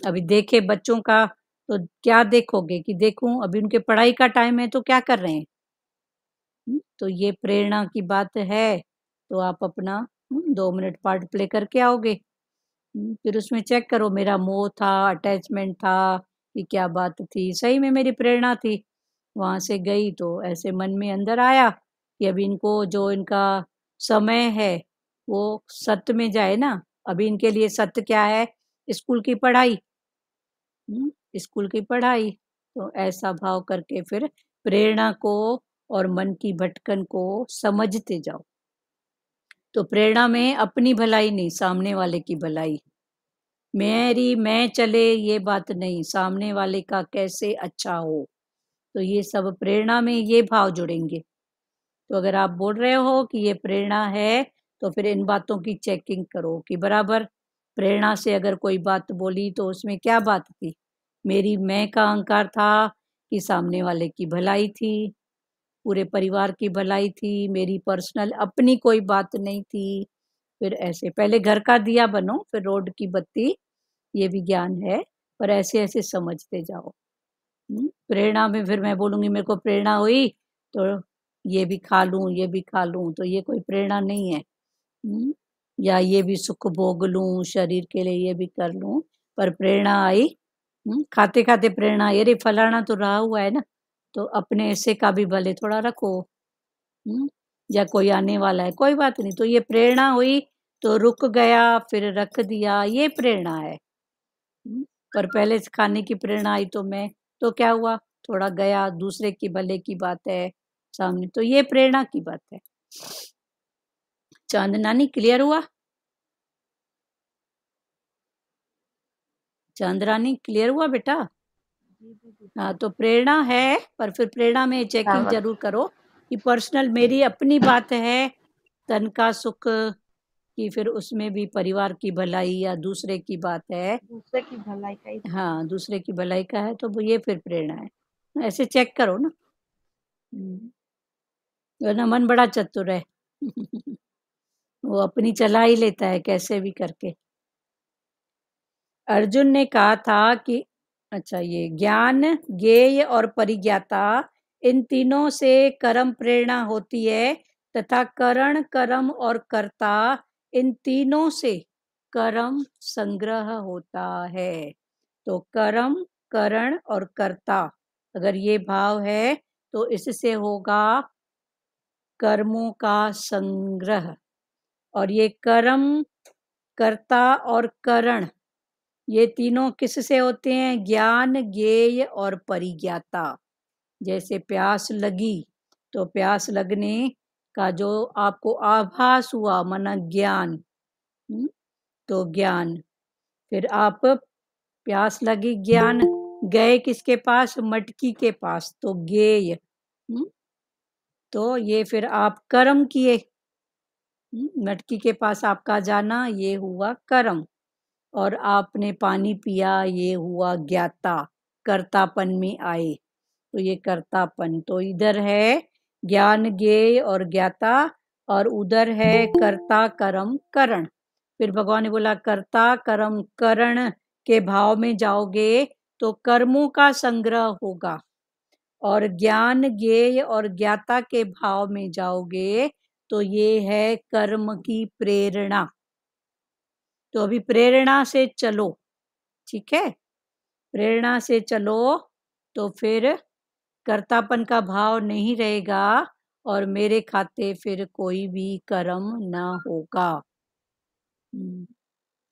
अभी देखे बच्चों का तो क्या देखोगे कि देखूं अभी उनके पढ़ाई का टाइम है तो क्या कर रहे हैं। तो ये प्रेरणा की बात है, तो आप अपना 2 मिनट पार्ट प्ले करके आओगे। फिर उसमें चेक करो मेरा मोह था, अटैचमेंट था, कि क्या बात थी, सही में मेरी प्रेरणा थी। वहां से गई तो ऐसे मन में अंदर आया कि अभी इनको जो इनका समय है वो सत्य में जाए ना। अभी इनके लिए सत्य क्या है, स्कूल की पढ़ाई। स्कूल की पढ़ाई, तो ऐसा भाव करके फिर प्रेरणा को और मन की भटकन को समझते जाओ। तो प्रेरणा में अपनी भलाई नहीं, सामने वाले की भलाई। मेरी मैं चले ये बात नहीं, सामने वाले का कैसे अच्छा हो। तो ये सब प्रेरणा में ये भाव जुड़ेंगे। तो अगर आप बोल रहे हो कि ये प्रेरणा है, तो फिर इन बातों की चेकिंग करो कि बराबर प्रेरणा से अगर कोई बात बोली तो उसमें क्या बात थी, मेरी मैं का अहंकार था कि सामने वाले की भलाई थी, पूरे परिवार की भलाई थी, मेरी पर्सनल अपनी कोई बात नहीं थी। फिर ऐसे पहले घर का दिया बनो फिर रोड की बत्ती, ये भी ज्ञान है, पर ऐसे ऐसे समझते जाओ। प्रेरणा में फिर मैं बोलूंगी मेरे को प्रेरणा हुई तो ये भी खा लूं, ये भी खा लूं, तो ये कोई प्रेरणा नहीं है। या ये भी सुख भोग लूं, शरीर के लिए ये भी कर लूं, पर प्रेरणा आई खाते खाते प्रेरणा आई, अरे फलाना तो रहा हुआ है ना, तो अपने ऐसे का भी भले थोड़ा रखो। या कोई आने वाला है, कोई बात नहीं, तो ये प्रेरणा हुई तो रुक गया, फिर रख दिया, ये प्रेरणा है। पर पहले से खाने की प्रेरणा आई तो मैं, तो क्या हुआ, थोड़ा गया, दूसरे की भले की बात है सामने, तो ये प्रेरणा की बात है। चांदनानी क्लियर हुआ? चांद्रानी क्लियर हुआ बेटा? हाँ, तो प्रेरणा है, पर फिर प्रेरणा में चेकिंग जरूर करो कि पर्सनल मेरी अपनी बात है, तन का सुख कि फिर उसमें भी परिवार की भलाई या दूसरे की बात है, दूसरे की भलाई का ही। हाँ दूसरे की भलाई का है, तो ये फिर प्रेरणा है। ऐसे चेक करो ना, वरना मन बड़ा चतुर है वो अपनी चला ही लेता है कैसे भी करके। अर्जुन ने कहा था कि अच्छा, ये ज्ञान, ज्ञेय और परिज्ञाता, इन तीनों से कर्म प्रेरणा होती है, तथा करण, कर्म और कर्ता, इन तीनों से कर्म संग्रह होता है। तो कर्म, करण और कर्ता, अगर ये भाव है तो इससे होगा कर्मों का संग्रह। और ये कर्म, कर्ता और करण, ये तीनों किससे होते हैं? ज्ञान, ज्ञेय और परिज्ञाता। जैसे प्यास लगी तो प्यास लगने का जो आपको आभास हुआ, माना ज्ञान, तो ज्ञान। फिर आप प्यास लगी, ज्ञान, गए किसके पास? मटकी के पास, तो ज्ञेय। तो ये फिर आप कर्म किए, मटकी के पास आपका जाना, ये हुआ कर्म। और आपने पानी पिया, ये हुआ ज्ञाता, कर्तापन में आए, तो ये कर्तापन। तो इधर है ज्ञान, ज्ञेय और ज्ञाता, और उधर है कर्ता, कर्म, करण। फिर भगवान ने बोला कर्ता, कर्म, करण के भाव में जाओगे तो कर्मों का संग्रह होगा, और ज्ञान, ज्ञेय और ज्ञाता के भाव में जाओगे तो ये है कर्म की प्रेरणा। तो अभी प्रेरणा से चलो, ठीक है, प्रेरणा से चलो तो फिर कर्तापन का भाव नहीं रहेगा, और मेरे खाते फिर कोई भी कर्म ना होगा।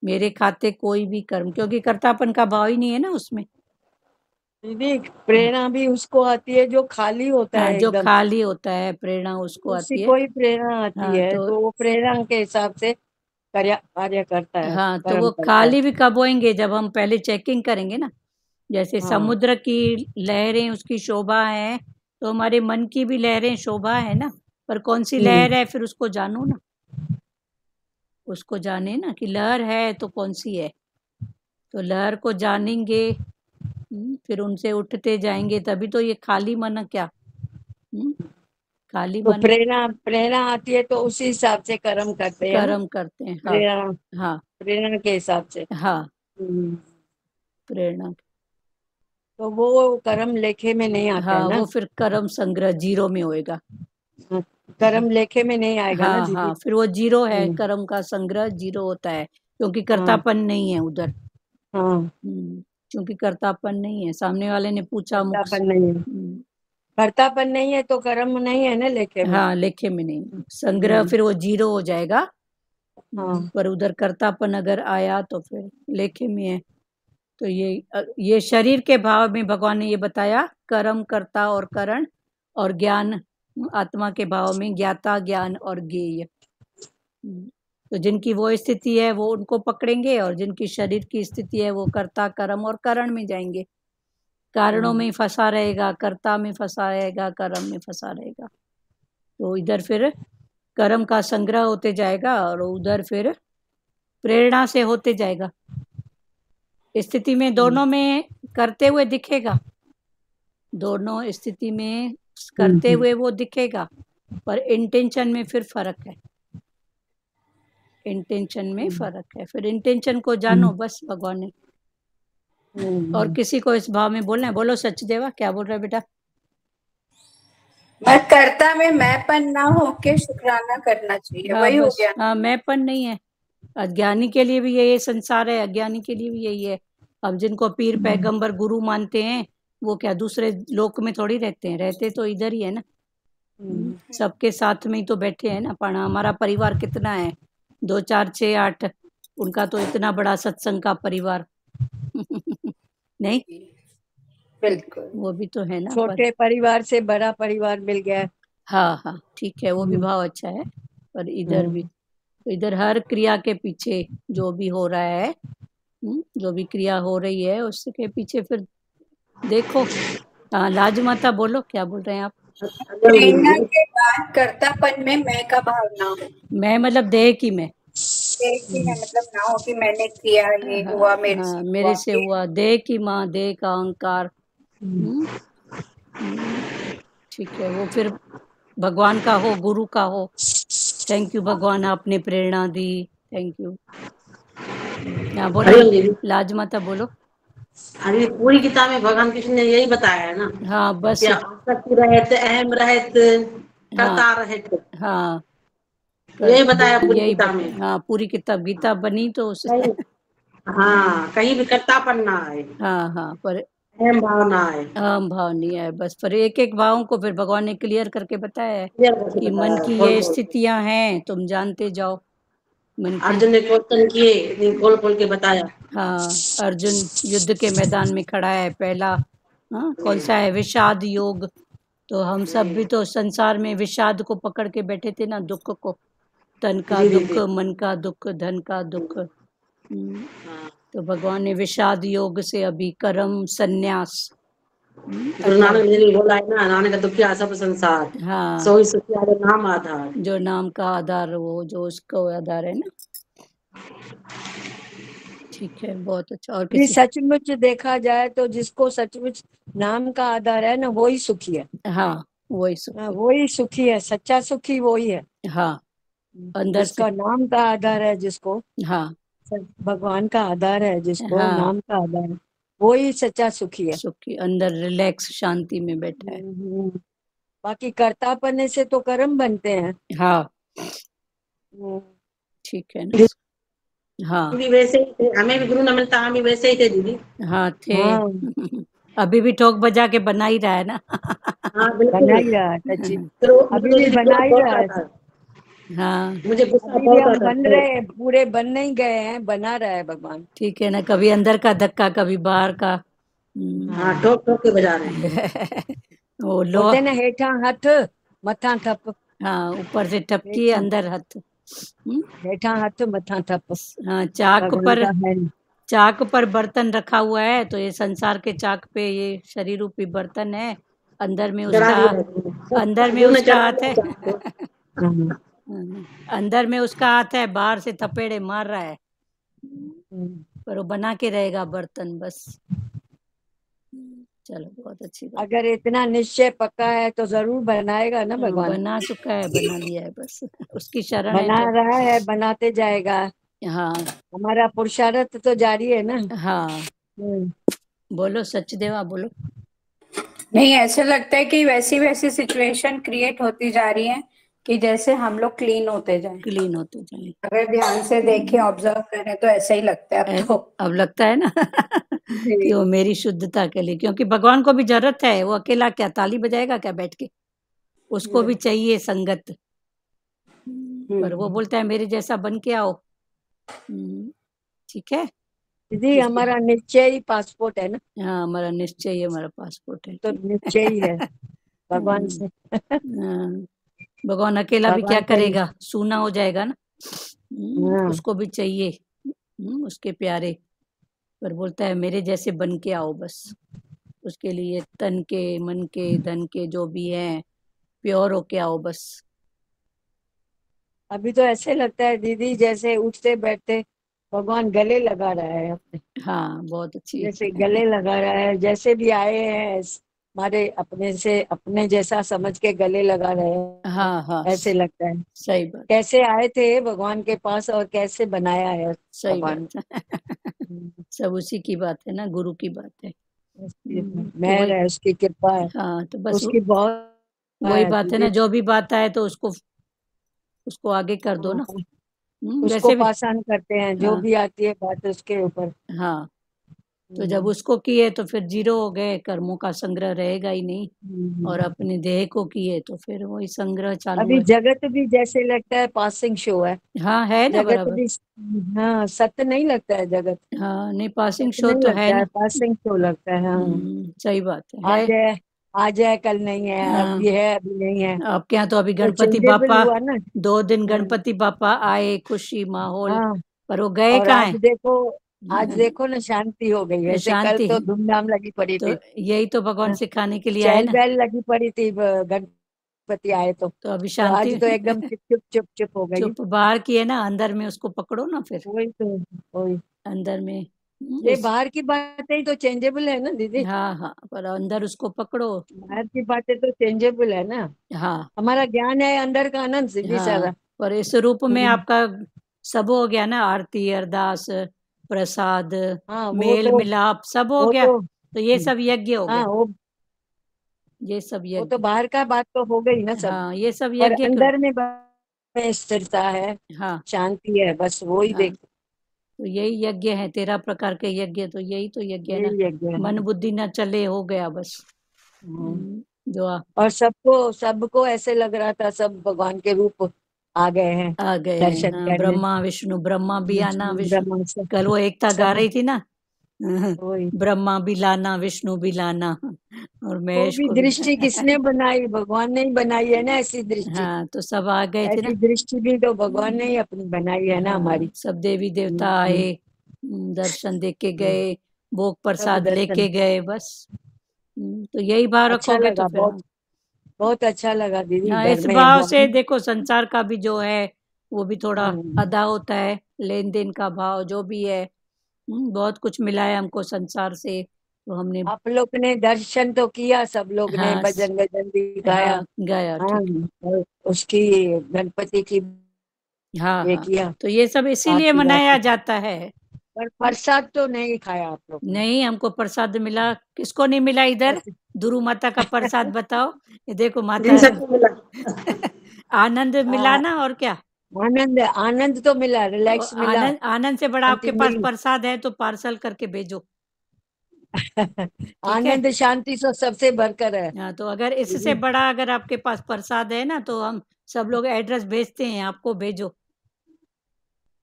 मेरे खाते कोई भी कर्म, क्योंकि कर्तापन का भाव ही नहीं है ना उसमें। दीदी प्रेरणा भी उसको आती है जो खाली होता है, जो एकदम खाली होता है, प्रेरणा उसको उसी आती है। को ही प्रेरणा आती हाँ, है, तो वो प्रेरणा के हिसाब से कार्य करता है, हाँ, तो कर्म वो करता खाली है। भी कब होंगे? जब हम पहले चेकिंग करेंगे ना। जैसे समुद्र की लहरें उसकी शोभा है, तो हमारे मन की भी लहरें शोभा है ना, पर कौन सी लहर है फिर उसको जानो ना, उसको जाने ना कि लहर है तो कौन सी है। तो लहर को जानेंगे, फिर उनसे उठते जाएंगे, तभी तो ये खाली मन क्या, खाली तो मन। प्रेरणा आती है तो उसी हिसाब से कर्म करते हैं, कर्म करते हैं, हाँ, प्रेरणा, हाँ, प्रेरणा के हिसाब से। हाँ, प्रेरणा। तो वो कर्म लेखे में नहीं आता है हाँ, ना, वो फिर कर्म संग्रह जीरो में होएगा। कर्म लेखे में नहीं आएगा ना हाँ, दीदी। हाँ, फिर वो जीरो है, कर्म का संग्रह जीरो होता है, क्योंकि कर्तापन नहीं है उधर। हाँ, क्योंकि कर्तापन नहीं है। सामने वाले ने पूछा मुख, कर्तापन नहीं है, कर्तापन नहीं है तो कर्म नहीं है ना लेखे में। हाँ, लेखे में नहीं, संग्रह फिर वो जीरो हो जाएगा। पर उधर कर्तापन अगर आया तो फिर लेखे में है। तो ये शरीर के भाव में भगवान ने ये बताया, कर्म, कर्ता और करण, और ज्ञान आत्मा के भाव में ज्ञाता, ज्ञान और ज्ञेय। तो जिनकी वो स्थिति है वो उनको पकड़ेंगे, और जिनकी शरीर की स्थिति है वो कर्ता, कर्म और करण में जाएंगे। कारणों में फंसा रहेगा, कर्ता में फंसा रहेगा, कर्म में फंसा रहेगा। तो इधर फिर कर्म का संग्रह होते जाएगा, और उधर फिर प्रेरणा से होते जाएगा। स्थिति में दोनों में करते हुए दिखेगा, दोनों स्थिति में करते हुए वो दिखेगा, पर इंटेंशन में फिर फर्क है, इंटेंशन में फर्क है। फिर इंटेंशन को जानो बस भगवान ने। और किसी को इस भाव में बोलना है, बोलो सचदेवा, क्या बोल रहा है बेटा? मैं कर्ता में मैंपन ना होके शुक्राना करना चाहिए, हाँ, वही हो बस, गया। हाँ, मैंपन नहीं है। अज्ञानी के लिए भी यही संसार है, अज्ञानी के लिए भी यही है। अब जिनको पीर, पैगंबर, गुरु मानते हैं, वो क्या दूसरे लोक में थोड़ी रहते हैं? रहते तो इधर ही है ना, सबके साथ में ही तो बैठे हैं ना। पर हमारा परिवार कितना है? 2, 4, 6, 8। उनका तो इतना बड़ा सत्संग का परिवार नहीं, बिल्कुल, वो भी तो है ना। छोटे परिवार से बड़ा परिवार मिल गया। हाँ, हाँ, ठीक है, वो भी भाव अच्छा है। पर इधर भी, तो इधर हर क्रिया के पीछे जो भी हो रहा है जो भी क्रिया हो रही है उसके पीछे फिर देखो। हाँ, लाज माता बोलो, क्या बोल रहे हैं आप? प्रेरणा के बाद कर्तापन में मैं का भाव ना हो। मैं मतलब देह की मैं। देह की मैं मतलब ना हो कि मैंने किया, ये हुआ मेरे से, मेरे से हुआ। देह की माँ, देह का अहंकार। ठीक है, वो फिर भगवान का हो, गुरु का हो। थैंक यू भगवान, आपने प्रेरणा दी, थैंक यू। हाँ बोलो लाज माता बोलो। अरे पूरी किताब में भगवान कृष्ण ने यही बताया है ना। हाँ बस। क्या आसक्ति रहत, अहम रहत, करता रहत। हाँ यही बताया पूरी यही किताब में। हाँ, पूरी किताब गीता बनी तो उससे। हाँ, कहीं भी कर्तापन ना आए, हाँ पर अहम भाव ना आए। अहम भाव नहीं है बस। पर एक एक भावों को फिर भगवान ने क्लियर करके बताया है क्लियर करके कि मन बताया, की खोल ये खोल के। स्थितियां हैं, तुम जानते जाओ। मन की अर्जुन ने क्वेश्चन किए, लेकिन खोल खोल के बताया। हाँ, अर्जुन युद्ध के मैदान में खड़ा है पहला। हाँ, कौन सा है? विषाद योग। तो हम सब भी तो संसार में विषाद को पकड़ के बैठे थे ना, दुख को। तन का जी दुख, दीदी। मन का दुख, धन का दुख। हाँ। तो भगवान ने विषाद योग से अभी कर्म संन्यास। गुरु नानक जी ने बोला है ना, नानक दुखिया सब संसार, हाँ, सोई सुखिया जो नाम आधार। जो नाम का आधार, वो जो उसका आधार है ना। ठीक है, बहुत अच्छा। और ये किसी? सचमुच देखा जाए तो जिसको सचमुच नाम का आधार है ना, वही सुखी है। हाँ, वही सुख। वही सुखी है, सच्चा सुखी वही है। हाँ, अंदर से। जिसका नाम का आधार है, जिसको हाँ भगवान का आधार है, जिसको हाँ, नाम का आधार है, वही सच्चा सुखी है। सुखी, अंदर रिलैक्स शांति में बैठा है। बाकी कर्तापने से तो कर्म बनते हैं। हाँ, ठीक है ना। हाँ भी वैसे ही थे, हमें भी गुरु न मिलता, हम भी वैसे ही थे दीदी। हाँ थे। अभी भी ठोक बजा के बना ही रहा है ना। हाँ बिल्कुल। बना ही रहा है सच्ची। तो अभी मुझे भी दीदी बना ही बहुत रहा है। आता है। हाँ, मुझे गुस्सा अभी भी बहुत हम आता बन है। रहे हैं, पूरे बन नहीं गए हैं, बना रहा है भगवान। ठीक है ना। कभी अंदर का धक्का, कभी बाहर का। हाँ, ठोक ठोक के बजा रहे हैं। वो लो। बोलते ना, हेठा हथ मथा ठप। हाँ, ऊपर से ठपकी, हेठा अंदर हथ। हेठा हथ मथा ठप। हाँ, चाक भगवान पर, का है नहीं। चाक पर बर्तन रखा हुआ है, तो ये संसार के चाक पे ये शरीर रूपी बर्तन है। अंदर में चढ़ा उसका, दिया है। अंदर में गुरु ने उसका चढ़ा हाथ दिया है। चाक को। अंदर में उसका हाथ है, बाहर से थपेड़े मार रहा है, पर वो बना के रहेगा बर्तन बस। चलो, बहुत अच्छी बात। अगर इतना निश्चय पक्का है तो जरूर बनाएगा ना भगवान। बना चुका है, बना लिया है बस। उसकी शरण है बना तो। रहा है, बनाते जाएगा। हाँ हमारा पुरुषार्थ तो जारी है ना। हाँ, बोलो सचदेवा बोलो। नहीं, ऐसे लगता है कि वैसी वैसी सिचुएशन क्रिएट होती जा रही है कि जैसे हम लोग क्लीन होते जाएं। क्लीन होते जाए। अगर ध्यान से देखें, ऑब्जर्व करें तो ऐसा ही लगता है अब तो। अब लगता है ना कि वो मेरी शुद्धता के लिए, क्योंकि भगवान को भी जरूरत है। वो अकेला क्या ताली बजाएगा क्या बैठ के? उसको भी चाहिए संगत। पर वो बोलता है मेरे जैसा बन के आओ। ठीक है दीदी, हमारा निश्चय ही पासपोर्ट है ना। हाँ, हमारा निश्चय ही हमारा पासपोर्ट है। तो निश्चय ही है भगवान से। भगवान अकेला भी क्या भगवान का करेगा? सूना हो जाएगा ना। हाँ। उसको भी चाहिए उसके प्यारे। पर बोलता है मेरे जैसे बन के आओ बस। उसके लिए तन के, मन के, धन के जो भी हैं, प्योर होके आओ बस। अभी तो ऐसे लगता है दीदी, जैसे उठते बैठते भगवान गले लगा रहा है अपने। हाँ, बहुत अच्छी। जैसे गले लगा रहा है, जैसे भी आए हैं हमारे अपने से, अपने जैसा समझ के गले लगा रहे हैं। हाँ हाँ, ऐसे लगता है सही बात, कैसे आए थे भगवान के पास और कैसे बनाया है सही भगवान। बात। सब उसी की बात है ना, गुरु की बात है। तो मेहर वही, है, उसकी कृपा है। हाँ तो बस उसकी बहुत वही बात है ना, जो भी बात आए तो उसको आगे कर दो ना। उसको वैसे भी पासान करते हैं, जो हाँ भी आती है बात उसके ऊपर। हाँ, तो जब उसको किए तो फिर जीरो हो गए, कर्मों का संग्रह रहेगा ही नहीं। और अपने देह को किए तो फिर वही संग्रह चालू अभी है। जगत भी जैसे लगता है पासिंग शो है। हाँ, है ना जगत बराबर। भी, हाँ, सत्य नहीं लगता है जगत। हाँ, नहीं, पासिंग सत्य शो नहीं तो है लगता है, ना। पासिंग शो लगता है। हाँ, सही बात है। आज है, आज है कल नहीं है, हाँ, अभी है अभी नहीं है। आपके यहाँ तो अभी तो गणपति चेंजेबल बापा हुआ ना। 2 दिन गणपति बापा आए, खुशी माहौल। हाँ, पर वो गए और कहाँ आज है? देखो आज देखो ना शांति हो गई, वैसे कल शांति तो धूमधाम लगी पड़ी तो थी, यही तो भगवान सिखाने के लिए आए चहल ना। पहल लगी पड़ी थी गणपति आए तो अभी तो शांति आज तो एकदम चुप चुप चुप चुप हो गई। चुप बाहर की है ना, अंदर में उसको पकड़ो ना फिर, वही तो, वही अंदर में ये बाहर की बातें तो चेंजेबल है ना दीदी, हाँ हाँ, पर अंदर उसको पकड़ो। बाहर की बातें तो चेंजेबल है ना, हाँ हमारा ज्ञान है अंदर का आनंद सीधी हाँ, सारा। पर इस रूप में आपका सब हो गया ना, आरती, अरदास, प्रसाद, हाँ वो मेल तो, मिलाप सब हो वो गया। तो, तो ये सब यज्ञ हो हाँ गया, ये सब वो तो यज्ञ। बाहर का बात तो हो गई ना सब, हाँ, ये सब पर यज्ञ क्यों। अंदर में स्थिरता है, हाँ शांति है, बस वो ही हाँ, देख, तो यही यज्ञ है, 13 प्रकार के यज्ञ, तो यही तो यज्ञ है ना। यही यज्ञ है। मन बुद्धि न चले, हो गया बस। हम्म। जो और सबको ऐसे लग रहा था सब भगवान के रूप आ गए हैं आ गए हैं। दर्शन हाँ, करने, ब्रह्मा विष्णु, ब्रह्मा भी आना विष्णु। ब्रह्मा कल वो एकता गा सब रही थी ना, वही। ब्रह्मा भी लाना, विष्णु भी लाना, और वो महेश भी को भी। दृष्टि किसने बनाई, भगवान ने ही बनाई है ना ऐसी दृष्टि, हाँ, तो सब आ गए थे ना। ऐसी दृष्टि भी तो भगवान ने ही अपनी बनाई है ना हाँ, हमारी। सब देवी देवता हम्म, आए, दर्शन दे के गए, भोग सब प्रसाद दर्शन लेके गए, बस। तो यही भाव अच्छा रखोगे तो लगा, फिर। बहुत बहुत अच्छा लगा दीदी, हाँ, घर इस में भाव से हमारी। देखो संसार का भी जो है वो भी थोड़ा हम्म, अदा होता है, लेन देन का भाव जो भी है। बहुत कुछ मिला है हमको संसार से, तो हमने। आप लोग ने दर्शन तो किया, सब लोग ने हाँ भजन गजन भी गाया। हाँ, गया हाँ, ठीक। और उसकी गणपति की हाँ ये हाँ, किया, तो ये सब इसीलिए आरती मनाया वारती, जाता है। पर प्रसाद तो नहीं खाया आप लोग ने। नहीं, हमको प्रसाद मिला, किसको नहीं मिला इधर। बस दुरु माता का प्रसाद बताओ, ये देखो माता। इन सबको मिला। आनंद मिला हाँ, ना, और क्या। आनंद आनंद तो मिला, तो रिलैक्स मिला, आनंद, आनंद से बड़ा शांति आपके पास मिली। प्रसाद है तो पार्सल करके भेजो, ठीक है। आनंद शांति से सबसे बढ़कर है हाँ, तो अगर इससे दीदी। बड़ा अगर आपके पास प्रसाद है ना, तो हम सब लोग एड्रेस भेजते हैं आपको, भेजो।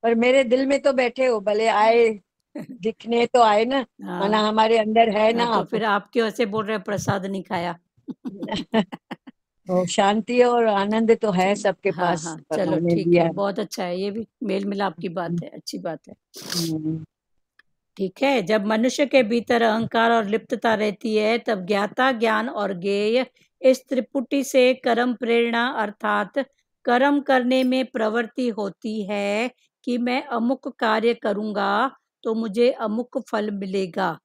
पर मेरे दिल में तो बैठे हो, भले आए दिखने तो आए ना, माना हाँ हमारे अंदर है ना हाँ, तो आप। फिर आप क्यों ऐसे बोल रहे हैं प्रसाद नहीं खाया। तो शांति और आनंद तो है सबके हाँ पास, हाँ, चलो भगवान ने ठीक दिया है, है। बहुत अच्छा है, ये भी मेल मिलाप की बात है, अच्छी बात है। हम्म, ठीक है, जब मनुष्य के भीतर अहंकार और लिप्तता रहती है, तब ज्ञाता, ज्ञान और ज्ञेय, इस त्रिपुटी से कर्म प्रेरणा अर्थात कर्म करने में प्रवृत्ति होती है कि मैं अमुक कार्य करूंगा तो मुझे अमुक फल मिलेगा।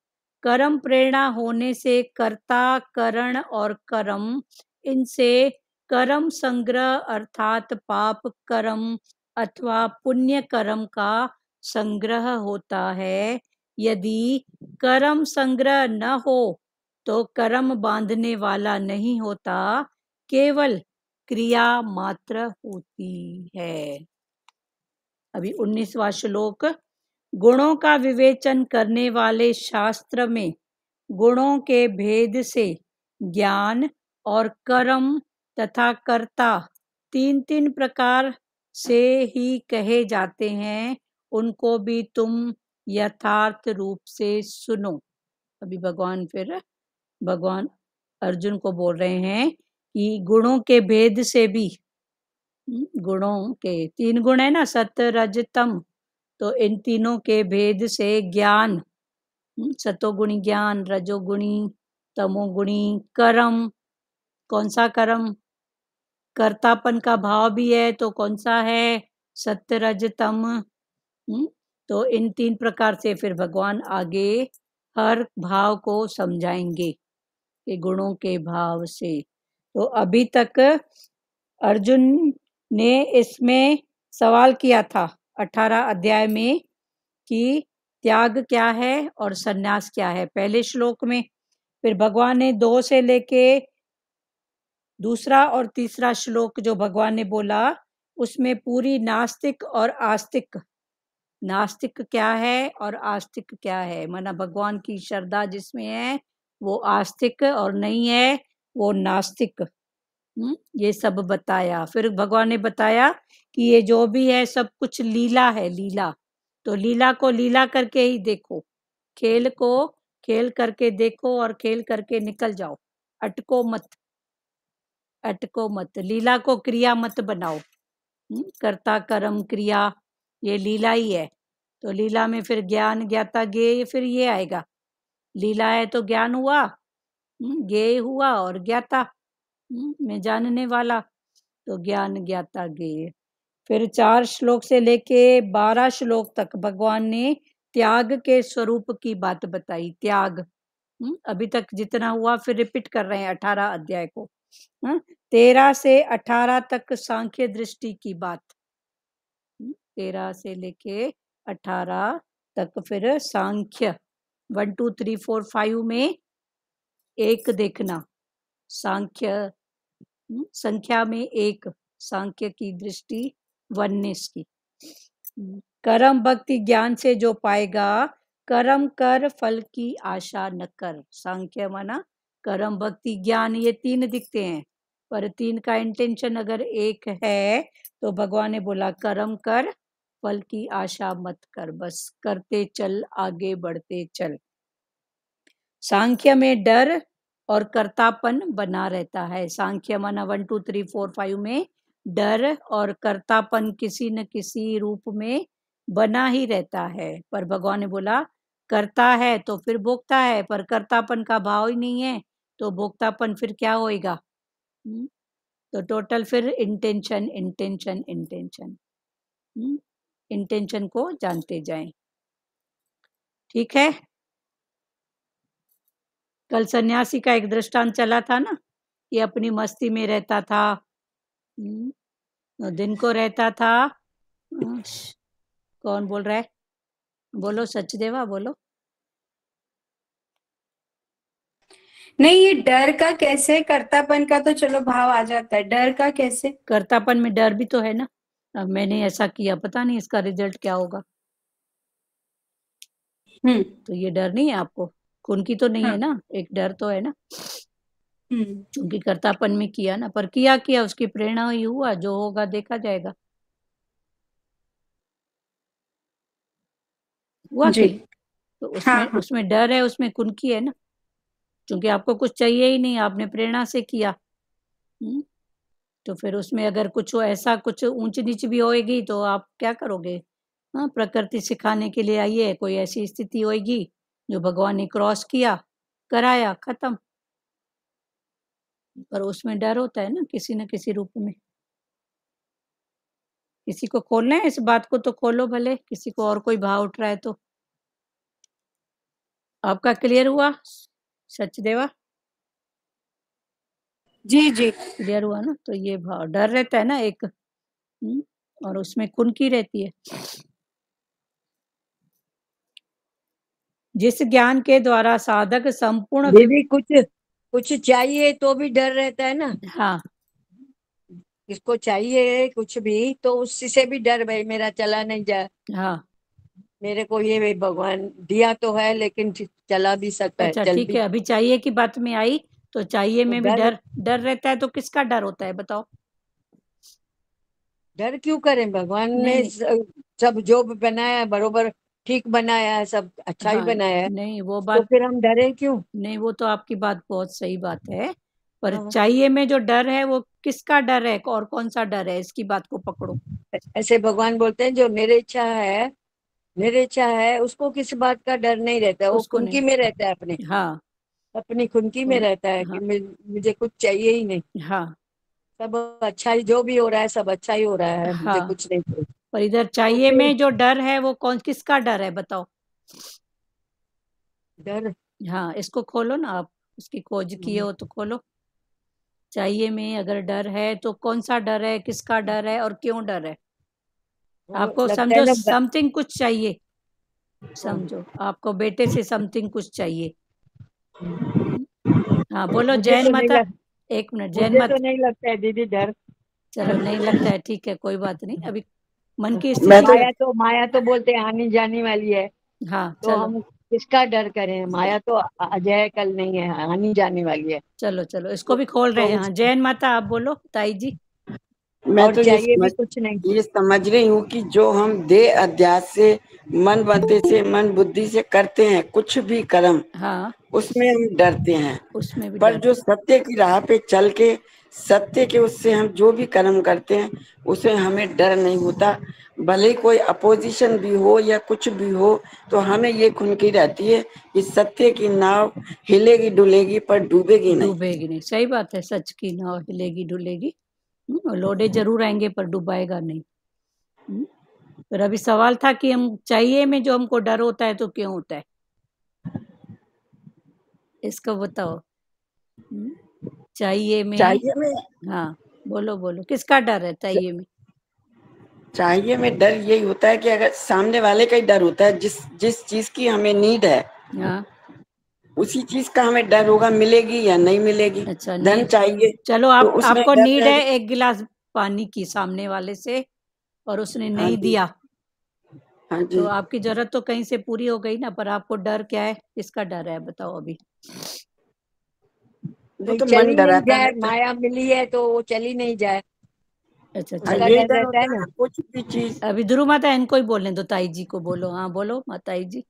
कर्म प्रेरणा होने से कर्ता, करण और कर्म, इनसे कर्म संग्रह अर्थात पाप कर्म अथवा पुण्य कर्म का संग्रह होता है। यदि कर्म संग्रह न हो तो कर्म बांधने वाला नहीं होता, केवल क्रिया मात्र होती है। अभी 19वां श्लोक। गुणों का विवेचन करने वाले शास्त्र में गुणों के भेद से ज्ञान और कर्म तथा कर्ता तीन तीन प्रकार से ही कहे जाते हैं, उनको भी तुम यथार्थ रूप से सुनो। अभी भगवान अर्जुन को बोल रहे हैं कि गुणों के भेद से भी, गुणों के 3 गुण है ना, सत्य रज तम, तो इन तीनों के भेद से ज्ञान, सतोगुणी ज्ञान, रजोगुणी, तमोगुणी कर्म। कौन सा कर्म, कर्तापन का भाव भी है तो कौन सा है, सत्य रज तम। तो इन 3 प्रकार से फिर भगवान आगे हर भाव को समझाएंगे कि गुणों के भाव से। तो अभी तक अर्जुन ने इसमें सवाल किया था 18 अध्याय में कि त्याग क्या है और सन्यास क्या है, पहले श्लोक में। फिर भगवान ने 2 से लेके दूसरा और तीसरा श्लोक जो भगवान ने बोला, उसमें पूरी नास्तिक और आस्तिक, नास्तिक क्या है और आस्तिक क्या है, माना भगवान की श्रद्धा जिसमें है वो आस्तिक, और नहीं है वो नास्तिक। ये सब बताया। फिर भगवान ने बताया कि ये जो भी है सब कुछ लीला है, लीला। तो लीला को लीला करके ही देखो, खेल को खेल करके देखो और खेल करके निकल जाओ, अटको मत, अटको मत, लीला को क्रिया मत बनाओ। कर्ता कर्म क्रिया ये लीला ही है, तो लीला में फिर ज्ञान ज्ञाता ज्ञेय फिर ये आएगा। लीला है तो ज्ञान हुआ, ज्ञेय हुआ, और ज्ञाता में जानने वाला, तो ज्ञान ज्ञाता ज्ञेय। फिर 4 श्लोक से लेके 12 श्लोक तक भगवान ने त्याग के स्वरूप की बात बताई। त्याग अभी तक जितना हुआ फिर रिपीट कर रहे हैं 18 अध्याय को। 13 से 18 तक सांख्य दृष्टि की बात, 13 से लेके 18 तक फिर सांख्य 1 2 3 4 5 में एक देखना, सांख्य संख्या में एक, सांख्य की दृष्टि वननेस की। कर्म भक्ति ज्ञान से जो पाएगा, कर्म कर फल की आशा न कर। सांख्य माना कर्म भक्ति ज्ञान, ये 3 दिखते हैं, पर 3 का इंटेंशन अगर एक है तो भगवान ने बोला कर्म कर फल की आशा मत कर, बस करते चल, आगे बढ़ते चल। सांख्य में डर और कर्तापन बना रहता है। सांख्य माना 1 2 3 4 5 में डर और कर्तापन किसी न किसी रूप में बना ही रहता है। पर भगवान ने बोला करता है तो फिर भोगता है, पर कर्तापन का भाव ही नहीं है तो भोक्तापन फिर क्या होएगा। तो टोटल फिर इंटेंशन इंटेंशन इंटेंशन, इंटेंशन को जानते जाएं। ठीक है। कल सन्यासी का एक दृष्टांत चला था ना, कि अपनी मस्ती में रहता था, दिन को रहता था। कौन बोल रहा है? बोलो सचदेवा, बोलो। नहीं, ये डर का कैसे, कर्तापन का तो चलो भाव आ जाता है, डर का कैसे? कर्तापन में डर भी तो है ना। अब मैंने ऐसा किया, पता नहीं इसका रिजल्ट क्या होगा। तो ये डर नहीं है आपको, खून की तो नहीं है ना, एक डर तो है ना, क्योंकि कर्तापन में किया ना, पर किया उसकी प्रेरणा ही हुआ, जो होगा देखा जाएगा। हुआ जी। तो उसमें उसमें डर है, उसमें कुनकी है ना, क्योंकि आपको कुछ चाहिए ही नहीं, आपने प्रेरणा से किया। तो फिर उसमें अगर कुछ ऐसा कुछ ऊंच नीच भी होएगी तो आप क्या करोगे। हाँ, प्रकृति सिखाने के लिए आई है, कोई ऐसी स्थिति होएगी जो भगवान ने क्रॉस किया, कराया, खत्म। पर उसमें डर होता है ना, किसी न किसी रूप में। किसी को खोलना है इस बात को तो खोलो भले, किसी को और कोई भाव उठ रहा है तो। आपका क्लियर हुआ सचदेवा? जी जी क्लियर हुआ ना। तो ये भाव डर रहता है ना एक, और उसमें कुनकी रहती है। जिस ज्ञान के द्वारा साधक संपूर्ण दीदी कुछ चाहिए तो भी डर रहता है ना। हाँ, किसको चाहिए कुछ भी तो उसी से भी डर, भाई मेरा चला नहीं जाए। हाँ, मेरे को ये भगवान दिया तो है लेकिन चला भी सकता है। अच्छा चल ठीक भी है। अभी चाहिए की बात में आई तो चाहिए में भी डर रहता है। तो किसका डर होता है बताओ? डर क्यों करें, भगवान ने सब जो बनाया बरोबर ठीक बनाया है, सब अच्छा ही बनाया है। नहीं वो तो बात, फिर हम डरे क्यों? नहीं वो तो आपकी बात बहुत सही बात है, पर चाहिए में जो डर है वो किसका डर है और कौन सा डर है, इसकी बात को पकड़ो। ऐसे भगवान बोलते हैं जो मेरे इच्छा है उसको किसी बात का डर नहीं रहता, वो खुनकी में रहता है, अपनी खुनकी में रहता है कि मुझे कुछ चाहिए ही नहीं। सब अच्छा ही, जो भी हो रहा है सब अच्छा ही हो रहा है, मुझे कुछ नहीं चाहिए। पर इधर चाहिए में जो डर है वो किसका डर है बताओ? डर, हाँ इसको खोलो ना आप, उसकी खोज किए हो तो खोलो। चाहिए में अगर डर है तो कौन सा डर है, किसका डर है और क्यों डर है? आपको समझो समथिंग कुछ चाहिए, समझो आपको बेटे से समथिंग कुछ चाहिए। हाँ बोलो जैन माता। एक मिनट, जैन माता। तो नहीं लगता है दीदी डर। चलो नहीं लगता है, ठीक है कोई बात नहीं। अभी मन की स्थिति, माया तो बोलते हैं आनी जाने वाली है। हाँ तो चलो, हम किसका डर करें, माया तो अजय कल नहीं है, आनी जाने वाली है। चलो इसको भी खोल रहे हैं। हाँ जैन माता आप बोलो ताई जी। मैं तो ये समझ रही हूँ कि जो हम देह अध्यास से मन बनते से मन बुद्धि से करते हैं कुछ भी कर्म, उसमें हम डरते हैं। उसमें भी पर जो सत्य की राह पे चल के सत्य के उससे हम जो भी कर्म करते हैं उसे हमें डर नहीं होता, भले कोई अपोजिशन भी हो या कुछ भी हो, तो हमें ये खुनकी रहती है कि सत्य की नाव हिलेगी डुलेगी पर डूबेगी नहीं। डूबेगी नहीं, सही बात है। सच की नाव हिलेगी डुलेगी, लोडे जरूर आएंगे पर डुबाएगा नहीं। पर अभी सवाल था कि हम चाहिए में जो हमको डर होता है तो क्यों होता है, इसको बताओ। चाहिए में हाँ बोलो बोलो, किसका डर है चाहिए में? चाहिए में डर यही होता है कि अगर सामने वाले का ही डर होता है, जिस चीज की हमें नीड है, हाँ उसी चीज का हमें डर होगा, मिलेगी या नहीं मिलेगी। अच्छा, धन चाहिए, चलो तो आप उसमें आपको डर नीड है रहेगा। एक गिलास पानी की सामने वाले से और उसने हाँ नहीं जी, दिया, हाँ जी। तो आपकी जरूरत तो कहीं से पूरी हो गई ना, पर आपको डर क्या है, किसका डर है बताओ अभी? वो तो चली मन नहीं डराता जाए, रहता है। माया मिली है तो वो चली नहीं जाए, अच्छा उसका चलो, यही डर डर रहता होता है है ना। ना, कुछ भी चीज। अभी ध्रुव माता इनको ही बोलने दो, ताई जी को बोलो। हाँ बोलो माताई जी।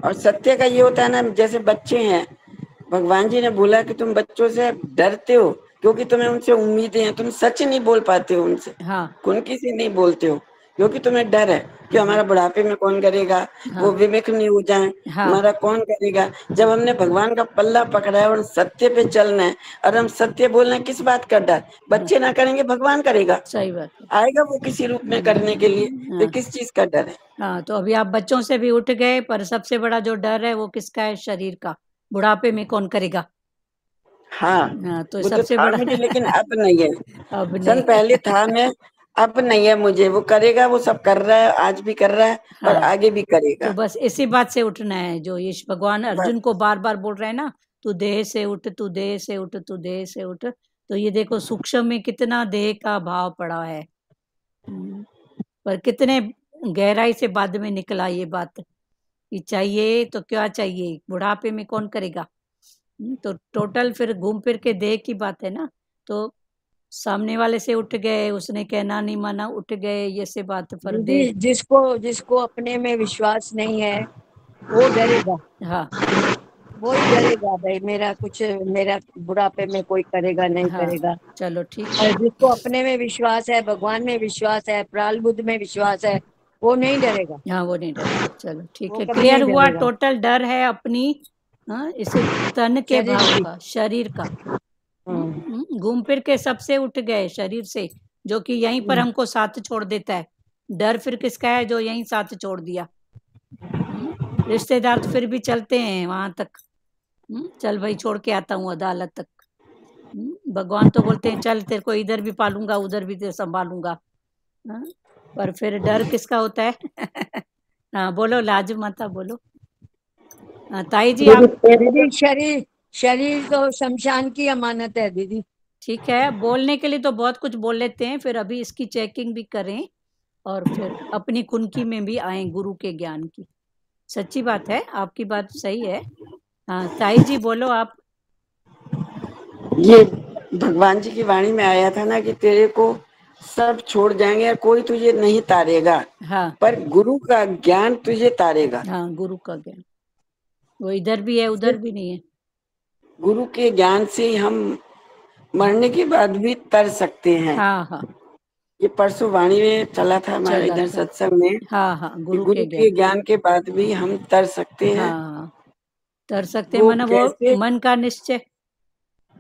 और सत्य का ये होता है ना, जैसे बच्चे हैं, भगवान जी ने बोला कि तुम बच्चों से डरते हो क्योंकि तुम्हें उनसे उम्मीदें हैं, तुम सच नहीं बोल पाते हो उनसे, हाँ खुनकी से नहीं बोलते हो क्योंकि तुम्हें डर है कि हमारा बुढ़ापे में कौन करेगा, वो विवेक नहीं हो जाए, हमारा कौन करेगा। जब हमने भगवान का पल्ला पकड़ा है और सत्य पे चलना है, और हम सत्य बोल रहे हैं, किस बात का डर? बच्चे ना करेंगे, भगवान करेगा, सही बात है। आएगा वो किसी रूप में करने के लिए, तो किस चीज का डर है? हाँ तो अभी आप बच्चों से भी उठ गए, पर सबसे बड़ा जो डर है वो किसका है? शरीर का। बुढ़ापे में कौन करेगा? हाँ, तो वो तो सबसे था बड़ा मुझे, लेकिन अब नहीं है। अब नहीं। पहले था मैं, अब नहीं है मुझे। वो करेगा, वो सब कर रहा है, आज भी कर रहा है और आगे भी करेगा। तो बस इसी बात से उठना है, जो ये भगवान अर्जुन को बार बार बोल रहे हैं ना, तू देह से उठ, तू देह से उठ, तू देह से उठ। तो ये देखो सूक्ष्म में कितना देह का भाव पड़ा है, पर कितने गहराई से बाद में निकला ये बात कि चाहिए तो क्या चाहिए, बुढ़ापे में कौन करेगा। तो टोटल फिर घूम फिर के देह की बात है ना। तो सामने वाले से उठ गए, उसने कहना नहीं माना, उठ गए, ये से बात पर दे। जिसको अपने में विश्वास नहीं है वो डरेगा। हाँ वो ही डरेगा, भाई मेरा बुढ़ापे में कोई करेगा नहीं करेगा। चलो ठीक और है। जिसको अपने में विश्वास है, भगवान में विश्वास है, प्राल बुद्ध में विश्वास है, वो नहीं डरेगा। हाँ वो नहीं डरेगा। चलो ठीक वो है, कभी क्लियर नहीं हुआ। डरेगा। टोटल डर है अपनी इस तन के शरीर भाव की। का, शरीर का। घूम फिर के सबसे उठ गए शरीर से, जो कि यहीं पर हमको साथ छोड़ देता है। डर फिर किसका है? जो यहीं साथ छोड़ दिया। रिश्तेदार तो फिर भी चलते हैं वहां तक, चल भाई छोड़ के आता हूँ अदालत तक। भगवान तो बोलते हैं चल तेरे को इधर भी पालूंगा, उधर भी तेरे संभालूंगा। पर फिर डर किसका होता है? हाँ बोलो लाज माता बोलो। ताई जी आप। दीदी शरीर तो शमशान की अमानत है दीदी। ठीक है, बोलने के लिए तो बहुत कुछ बोल लेते हैं, फिर अभी इसकी चेकिंग भी करें और फिर अपनी कुनकी में भी आए गुरु के ज्ञान की। सच्ची बात है, आपकी बात सही है। हाँ ताई जी बोलो आप। ये भगवान जी की वाणी में आया था ना कि तेरे को सब छोड़ जाएंगे और कोई तुझे नहीं तारेगा, पर गुरु का ज्ञान तुझे तारेगा। हाँ गुरु का ज्ञान, वो इधर भी है उधर भी नहीं है। गुरु के ज्ञान से हम मरने के बाद भी तर सकते हैं। हाँ ये परसों वाणी में चला था हमारे इधर सत्संग में। हाँ गुरु के ज्ञान के बाद भी हम तर सकते हैं। तर सकते हैं, वो मन का निश्चय,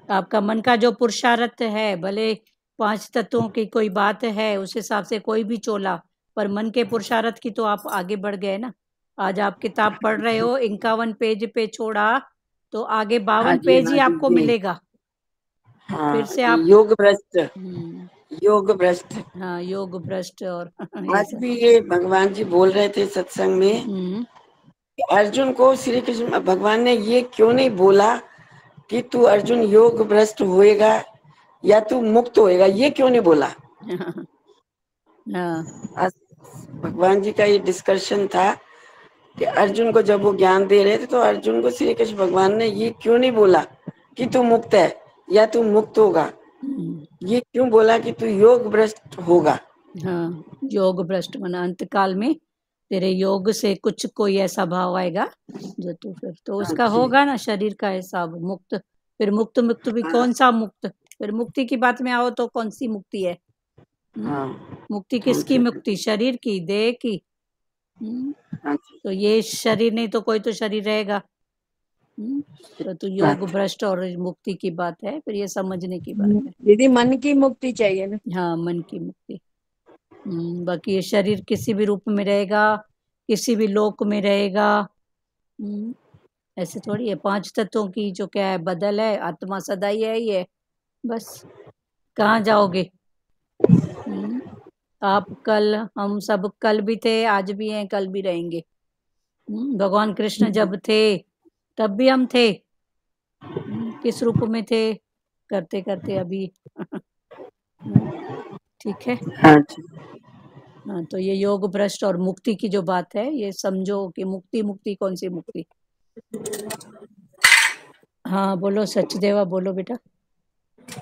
आपका मन का जो पुरुषार्थ है, भले 5 तत्वों की कोई बात है उस हिसाब से कोई भी चोला, पर मन के पुरुषार्थ की तो आप आगे बढ़ गए ना। आज आप किताब पढ़ रहे हो, 51 पेज पे छोड़ा तो आगे 52 पेज ही आपको मिलेगा। फिर से आप योग भ्रष्ट, योग भ्रष्ट। हाँ योग भ्रष्ट। और आज भी ये भगवान जी बोल रहे थे सत्संग में, अर्जुन को श्री कृष्ण भगवान ने ये क्यों नहीं बोला कि तू अर्जुन योग भ्रष्ट होएगा या तू मुक्त होएगा, ये क्यों नहीं बोला? आज भगवान जी का ये डिस्कशन था कि अर्जुन को जब वो ज्ञान दे रहे थे तो अर्जुन को श्री कृष्ण भगवान ने ये क्यों नहीं बोला कि तू मुक्त है या तू मुक्त होगा, ये क्यों बोला कि तू योग भ्रष्ट होगा? हाँ योग भ्रष्ट मना अंत काल में तेरे योग से कुछ कोई ऐसा भाव आएगा जो तू फिर तो उसका होगा ना शरीर का हिसाब। मुक्त, फिर मुक्त भी कौन सा मुक्त? फिर मुक्ति की बात में आओ तो कौन सी मुक्ति है? मुक्ति किसकी मुक्ति? शरीर की, देह की। तो ये शरीर नहीं तो कोई तो शरीर रहेगा। तो योग भ्रष्ट और मुक्ति की बात है, फिर ये समझने की बात है। दीदी मन की मुक्ति चाहिए ना। हाँ, मन की मुक्ति। बाकी ये शरीर किसी भी रूप में रहेगा, किसी भी लोक में रहेगा। ऐसे थोड़ी है। 5 तत्वों की जो क्या है, बदल है, आत्मा सदा ही है ये। बस कहाँ जाओगे? आप कल, हम सब कल भी थे, आज भी हैं, कल भी रहेंगे। भगवान कृष्ण जब थे तब भी हम थे। किस रूप में थे? करते करते अभी। ठीक है। हाँ, तो ये योग भ्रष्ट और मुक्ति की जो बात है, ये समझो कि मुक्ति, मुक्ति कौन सी मुक्ति? हाँ बोलो सचदेवा, बोलो बेटा।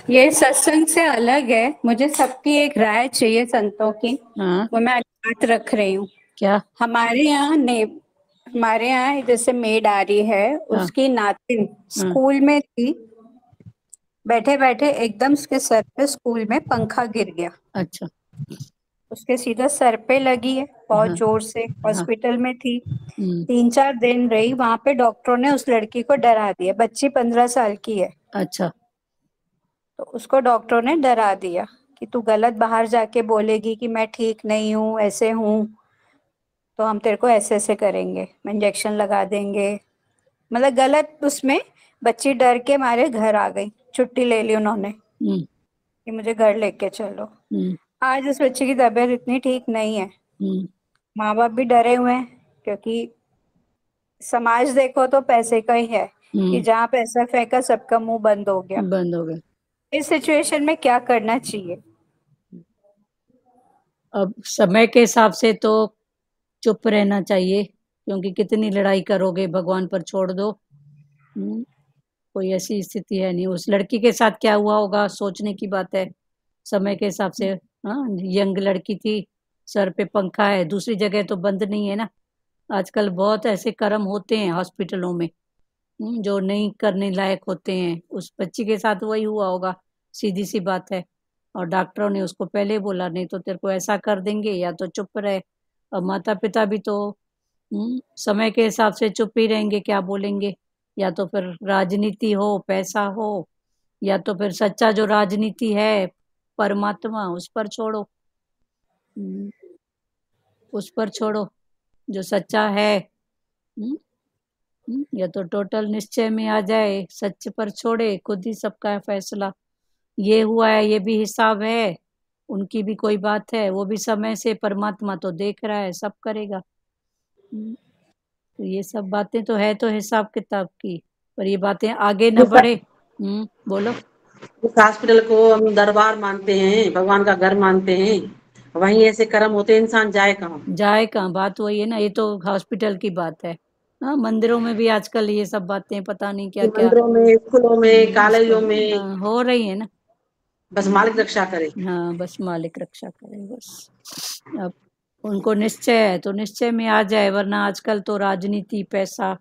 ये सत्संग से अलग है। मुझे सबकी एक राय चाहिए संतों की। हाँ, वो मैं आज बात रख रही हूँ। क्या? हमारे यहाँ जैसे मेड आ रही है, उसकी नातिन स्कूल में थी, बैठे बैठे एकदम उसके सर पे स्कूल में पंखा गिर गया। अच्छा। उसके सीधा सर पे लगी है, बहुत जोर से। हॉस्पिटल में थी, 3-4 दिन रही वहां पे। डॉक्टरों ने उस लड़की को डरा दिया। बच्ची 15 साल की है। अच्छा। तो उसको डॉक्टरों ने डरा दिया कि तू गलत बाहर जाके बोलेगी कि मैं ठीक नहीं हूँ, ऐसे हूँ, तो हम तेरे को ऐसे ऐसे करेंगे, इंजेक्शन लगा देंगे। मतलब गलत। उसमें बच्ची डर के मारे घर आ गई। छुट्टी ले ली उन्होंने कि मुझे घर लेके चलो। आज उस बच्ची की तबीयत इतनी ठीक नहीं है। माँ बाप भी डरे हुए हैं, क्योंकि समाज देखो तो पैसे का ही है कि जहाँ पैसा फेंका सबका मुंह बंद हो गया। बंद हो गया। इस सिचुएशन में क्या करना चाहिए? अब समय के हिसाब से तो चुप रहना चाहिए, क्योंकि कितनी लड़ाई करोगे, भगवान पर छोड़ दो। कोई ऐसी स्थिति है नहीं। उस लड़की के साथ क्या हुआ होगा, सोचने की बात है समय के हिसाब से। हाँ, यंग लड़की थी, सर पे पंखा है, दूसरी जगह तो बंद नहीं है ना। आजकल बहुत ऐसे कर्म होते हैं हॉस्पिटलों में जो नहीं करने लायक होते हैं। उस बच्ची के साथ वही हुआ होगा, सीधी सी बात है। और डॉक्टरों ने उसको पहले बोला, नहीं तो तेरे को ऐसा कर देंगे, या तो चुप रहे। और माता पिता भी तो समय के हिसाब से चुप ही रहेंगे, क्या बोलेंगे। या तो फिर राजनीति हो, पैसा हो, या तो फिर सच्चा जो राजनीति है परमात्मा, उस पर छोड़ो। उस पर छोड़ो जो सच्चा है। या तो टोटल निश्चय में आ जाए, सच पर छोड़े, खुद ही सबका फैसला। ये हुआ है, ये भी हिसाब है, उनकी भी कोई बात है, वो भी समय से। परमात्मा तो देख रहा है, सब करेगा। तो ये सब बातें तो है तो हिसाब किताब की, पर ये बातें आगे न बढ़े। बोलो। इस हॉस्पिटल को हम दरबार मानते हैं, भगवान का घर मानते हैं, वहीं ऐसे कर्म होते, इंसान जाए कहाँ? जाए कहाँ? बात वही है ना। ये तो हॉस्पिटल की बात है। हाँ, मंदिरों में भी आजकल ये सब बातें पता नहीं क्या क्या, मंदिरों में, स्कूलों में, कॉलेजों में हो रही है ना। बस मालिक रक्षा करे। हाँ, बस मालिक रक्षा करे बस। अब उनको निश्चय है तो निश्चय में आ जाए, वरना आजकल तो राजनीति, पैसा,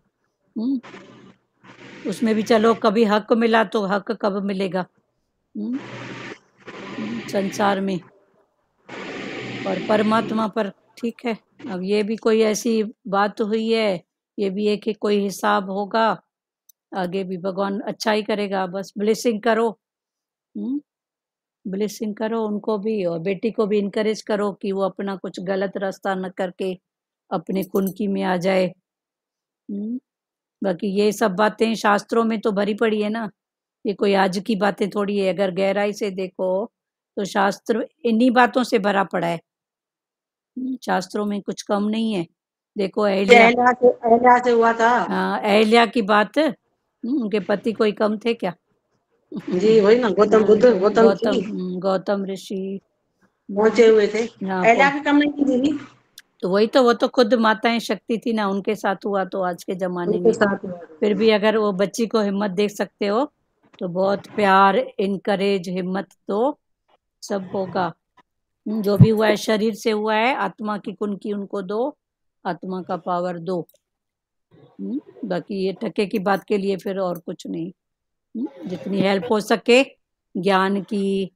उसमें भी चलो कभी हक मिला तो हक कब मिलेगा संसार में। और परमात्मा पर ठीक है। अब ये भी कोई ऐसी बात हुई है, ये भी एक कोई हिसाब होगा। आगे भी भगवान अच्छा ही करेगा। बस ब्लेसिंग करो, ब्लेसिंग करो उनको भी, और बेटी को भी इनकरेज करो कि वो अपना कुछ गलत रास्ता न करके अपने कुनकी में आ जाए। बाकी ये सब बातें शास्त्रों में तो भरी पड़ी है ना, ये कोई आज की बातें थोड़ी है। अगर गहराई से देखो तो शास्त्र इन्हीं बातों से भरा पड़ा है। शास्त्रों में कुछ कम नहीं है। देखो अहल्या से हुआ था। हाँ, अहल्या की बात, उनके पति कोई कम थे क्या? जी वही ना, गौतम बुद्ध, गौतम ऋषि पहुंचे हुए थे। अहल्या की कम नहीं की दीदी। तो वही तो, वो तो खुद माताएं शक्ति थी ना, उनके साथ हुआ तो आज के जमाने में। फिर भी अगर वो बच्ची को हिम्मत देख सकते हो तो बहुत प्यार, इनकरेज, हिम्मत तो सब होगा। जो भी हुआ है शरीर से हुआ है, आत्मा की कुनकी उनको दो, आत्मा का पावर दो। बाकी ये टके की बात के लिए फिर और कुछ नहीं। जितनी हेल्प हो सके ज्ञान की,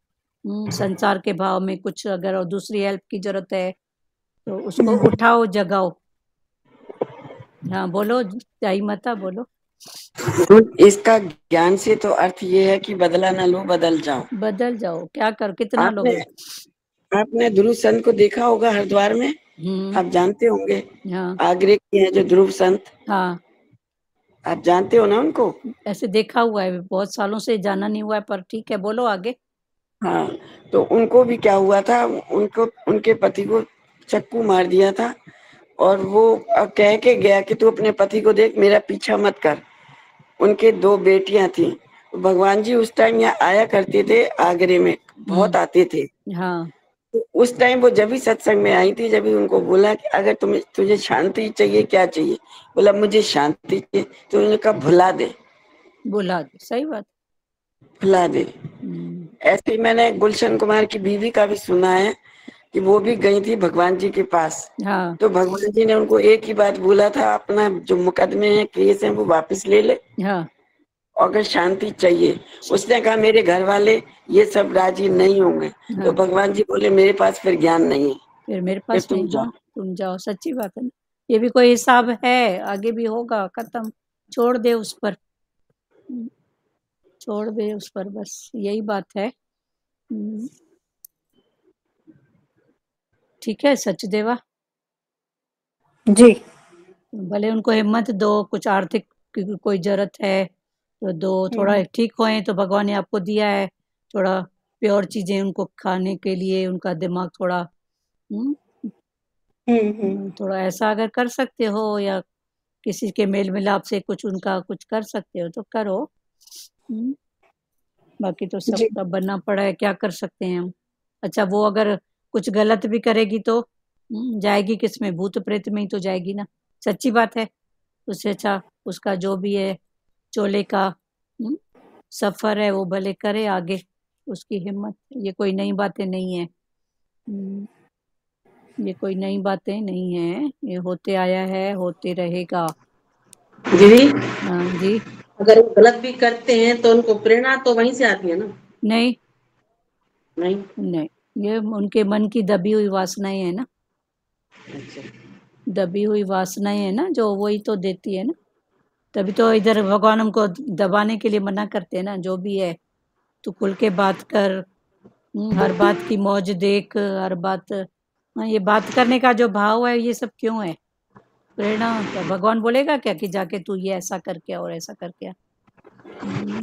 संसार के भाव में कुछ अगर और दूसरी हेल्प की जरूरत है तो उसको उठाओ, जगाओ। हाँ बोलो, जाई माता बोलो। इसका ज्ञान से तो अर्थ ये है कि बदला ना लो, बदल जाओ। बदल जाओ, क्या करो, कितना लोगे? आपने ध्रुव संत को देखा होगा हरिद्वार में, आप जानते होंगे। हाँ आगरे के हैं जो ध्रुव संत, हाँ आप जानते हो ना उनको? ऐसे देखा हुआ है, बहुत सालों से जाना नहीं हुआ है, पर ठीक है, बोलो आगे। हाँ, तो उनको भी क्या हुआ था, उनको उनके पति को चक्कू मार दिया था, और वो कह के गया कि तू अपने पति को देख, मेरा पीछा मत कर। उनके 2 बेटियां थी। भगवान जी उस टाइम यहाँ आया करते थे, आगरे में बहुत आते थे। हाँ तो उस टाइम वो जब भी सत्संग में आई थी, जब भी उनको बोला कि अगर तुझे शांति चाहिए, क्या चाहिए? बोला मुझे शांति चाहिए। तो उन्होंने कहा भुला दे, बुला दे, सही बात। भुला दे। ऐसे ही मैंने गुलशन कुमार की बीवी का भी सुना है कि वो भी गई थी भगवान जी के पास। हाँ तो भगवान जी ने उनको एक ही बात बोला था, अपना जो मुकदमे है, केस है, वो वापस ले ले, हाँ अगर शांति चाहिए। उसने कहा मेरे घर वाले ये सब राजी नहीं होंगे। तो भगवान जी बोले मेरे पास फिर ज्ञान नहीं है, फिर मेरे पास तुम नहीं। जाओ। हाँ तुम जाओ, सच्ची बात है ना। ये भी कोई हिसाब है, आगे भी होगा, खत्म, छोड़ दे उस पर, छोड़ दे उस पर, बस यही बात है। ठीक है सचदेवा जी। भले उनको हिम्मत दो, कुछ आर्थिक की कोई जरूरत है तो दो, थोड़ा ठीक होए तो भगवान ने आपको दिया है थोड़ा प्योर चीजें उनको खाने के लिए, उनका दिमाग थोड़ा थोड़ा ऐसा अगर कर सकते हो, या किसी के मेल मिलाप से कुछ उनका कुछ कर सकते हो तो करो। बाकी तो सबका बनना पड़ा है, क्या कर सकते हैं हम। अच्छा वो अगर कुछ गलत भी करेगी तो जाएगी किस में, भूत प्रेत में ही तो जाएगी ना, सच्ची बात है। उससे अच्छा उसका जो भी है चोले का सफर है वो भले करे आगे, उसकी हिम्मत। ये कोई नई बातें नहीं है, ये कोई नई बातें नहीं है, ये होते आया है, होते रहेगा। दीदी हाँ जी। अगर वो गलत भी करते हैं तो उनको प्रेरणा तो वहीं से आती है ना? नहीं नहीं नहीं, ये उनके मन की दबी हुई वासनाएं है ना। अच्छा। दबी हुई वासनाएं है ना, जो वही तो देती है ना। तभी तो इधर भगवान हमको दबाने के लिए मना करते हैं ना, जो भी है तू खुल के बात कर, हर बात की मौज देख, हर बात। ये बात करने का जो भाव है ये सब क्यों है? प्रेरणा क्या भगवान बोलेगा क्या कि जाके तू ये ऐसा करके और ऐसा करके,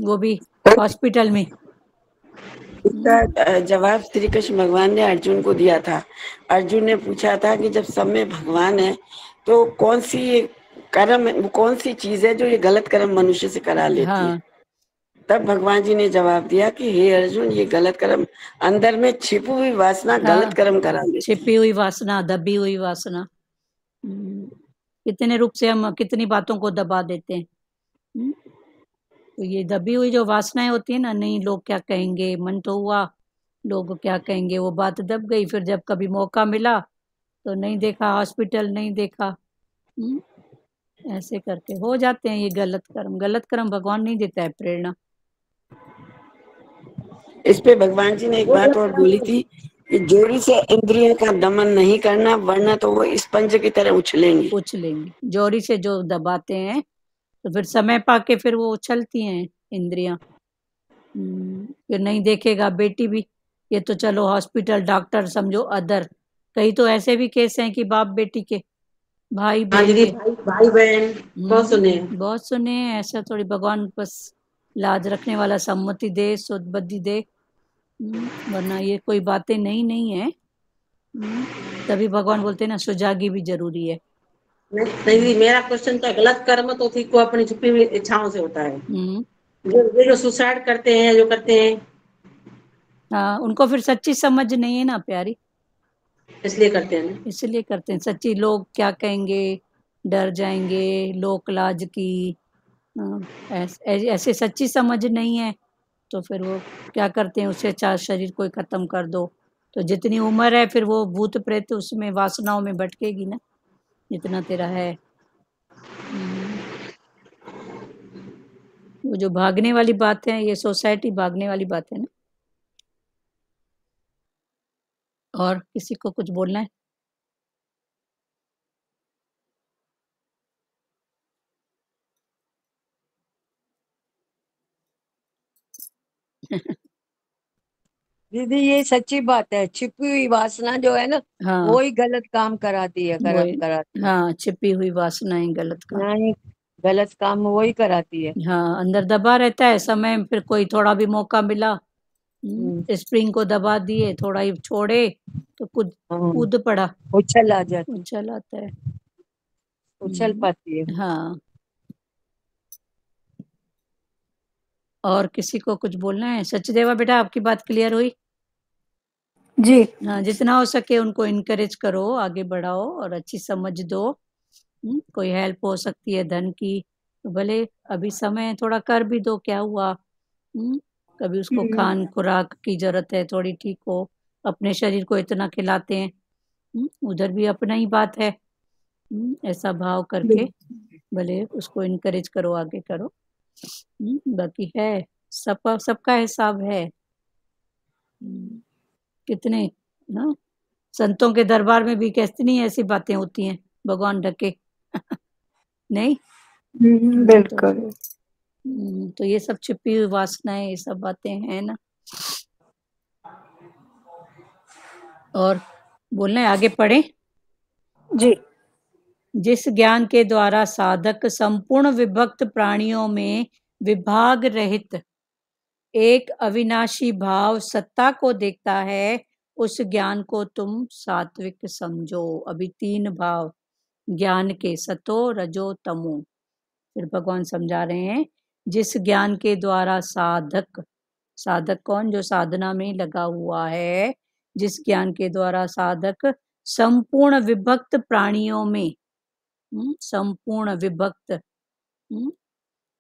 वो भी हॉस्पिटल में। इसका जवाब श्री कृष्ण भगवान ने अर्जुन को दिया था। अर्जुन ने पूछा था कि जब सब में भगवान है तो कौन सी कर्म, कौन सी चीज है जो ये गलत कर्म मनुष्य से करा लेती है। तब भगवान जी ने जवाब दिया कि हे अर्जुन, ये गलत कर्म, अंदर में छिपी हुई वासना गलत कर्म करा लेती है। छिपी हुई वासना, दबी हुई वासना, कितने रूप से हम कितनी बातों को दबा देते हैं। तो ये दबी हुई जो वासनाएं होती है ना, नहीं लोग क्या कहेंगे, मन तो हुआ लोग क्या कहेंगे, वो बात दब गई। फिर जब कभी मौका मिला तो नहीं देखा, हॉस्पिटल नहीं देखा, ऐसे करके हो जाते हैं ये गलत कर्म। गलत कर्म भगवान नहीं देता है प्रेरणा। इस पे भगवान जी ने एक बात और बोली थी कि जोरी से इंद्रियों का दमन नहीं करना, वरना तो वो स्पंज की तरह उछलेंगी। जोरी से जो दबाते हैं तो फिर समय पाके फिर वो उछलती हैं इंद्रियां। फिर नहीं देखेगा बेटी भी, ये तो चलो हॉस्पिटल डॉक्टर समझो अदर, कई तो ऐसे भी केस हैं कि बाप बेटी के, भाई बहन के, भाई बहन बहुत सुने हैं। ऐसा थोड़ी, भगवान बस लाज रखने वाला सम्मति दे, सुदबुद्धि दे, वरना ये कोई बातें नहीं है। तभी भगवान बोलते हैं ना सुजागी भी जरूरी है। नहीं, मेरा क्वेश्चन था गलत कर्म तो ठीक को अपनी छुपी हुई इच्छाओं से होता है। जो सुसाइड करते हैं, जो करते हैं, हाँ उनको फिर सच्ची समझ नहीं है ना प्यारी, इसलिए करते हैं। इसलिए करते हैं। सच्ची लोग क्या कहेंगे, डर जाएंगे, लोक लाज की, ऐसे सच्ची समझ नहीं है तो फिर वो क्या करते हैं, उससे अच्छा शरीर को खत्म कर दो। तो जितनी उम्र है फिर वो भूत प्रेत उसमें वासनाओं में भटकेगी ना, जितना तेरा है। वो जो भागने वाली बात है, ये सोसाइटी भागने वाली बात है ना। और किसी को कुछ बोलना है? दीदी ये सच्ची बात है, छिपी हुई वासना जो है ना, हाँ वो ही गलत काम कराती है, वही, कराती है। हाँ छिपी हुई वासनाएं गलत काम, नहीं, गलत काम वो ही कराती है। हाँ अंदर दबा रहता है समय, फिर कोई थोड़ा भी मौका मिला, स्प्रिंग को दबा दिए, थोड़ा ही छोड़े तो कूद पड़ा, उछल आ जाती, उछल आता है, उछल पाती है। हाँ। और किसी को कुछ बोलना है? सचदेवा बेटा आपकी बात क्लियर हुई? जी हाँ, जितना हो सके उनको इनकरेज करो, आगे बढ़ाओ और अच्छी समझ दो। कोई हेल्प हो सकती है धन की तो भले अभी समय थोड़ा कर भी दो, क्या हुआ। कभी उसको खान खुराक की जरूरत है, थोड़ी ठीक हो, अपने शरीर को इतना खिलाते हैं, उधर भी अपना ही बात है। ऐसा भाव करके भले उसको इनकरेज करो, आगे करो। बाकी है सबका हिसाब है। कितने ना संतों के दरबार में भी कितनी ऐसी बातें होती हैं, भगवान ढके नहीं। बिल्कुल। तो ये सब छिपी हुई वासनाएं, ये सब बातें हैं ना। और बोलना है, आगे पढ़े जी। जिस ज्ञान के द्वारा साधक संपूर्ण विभक्त प्राणियों में विभाग रहित एक अविनाशी भाव सत्ता को देखता है, उस ज्ञान को तुम सात्विक समझो। अभी 3 भाव ज्ञान के, सतो रजो तमो। फिर भगवान समझा रहे हैं, जिस ज्ञान के द्वारा साधक, साधक कौन? जो साधना में लगा हुआ है। जिस ज्ञान के द्वारा साधक संपूर्ण विभक्त प्राणियों में, संपूर्ण विभक्त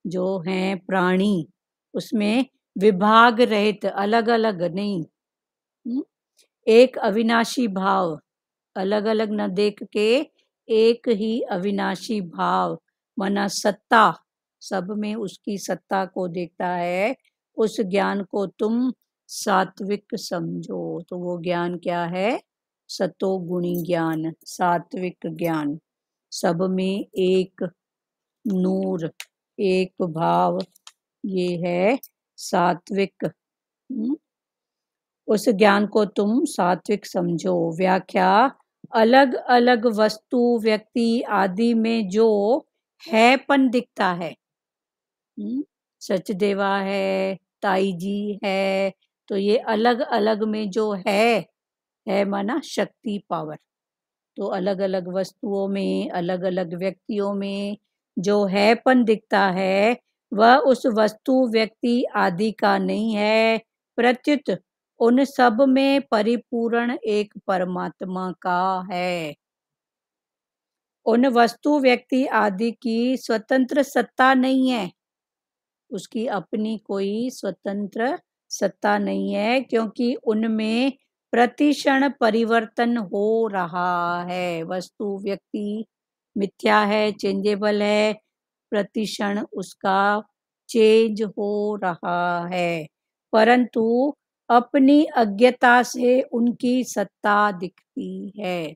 जो हैं प्राणी, उसमें विभाग रहित, अलग अलग नहीं, एक अविनाशी भाव, अलग अलग न देख के एक ही अविनाशी भाव माना सत्ता, सब में उसकी सत्ता को देखता है, उस ज्ञान को तुम सात्विक समझो। तो वो ज्ञान क्या है? सतो गुणी ज्ञान, सात्विक ज्ञान। सब में एक नूर, एक भाव, ये है सात्विक। उस ज्ञान को तुम सात्विक समझो। व्याख्या, अलग अलग वस्तु, व्यक्ति आदि में जो हैपन दिखता है, सचदेवा है, ताई जी है, तो ये अलग अलग में जो है माना शक्ति, पावर। तो अलग अलग वस्तुओं में, अलग अलग व्यक्तियों में जो हैपन दिखता है, वह उस वस्तु, व्यक्ति आदि का नहीं है, प्रत्युत उन सब में परिपूर्ण एक परमात्मा का है। उन वस्तु, व्यक्ति आदि की स्वतंत्र सत्ता नहीं है, उसकी अपनी कोई स्वतंत्र सत्ता नहीं है, क्योंकि उनमें प्रतिक्षण परिवर्तन हो रहा है। वस्तु, व्यक्ति मिथ्या है, चेंजेबल है, प्रतिक्षण उसका चेंज हो रहा है, परंतु अपनी अज्ञता से उनकी सत्ता दिखती है।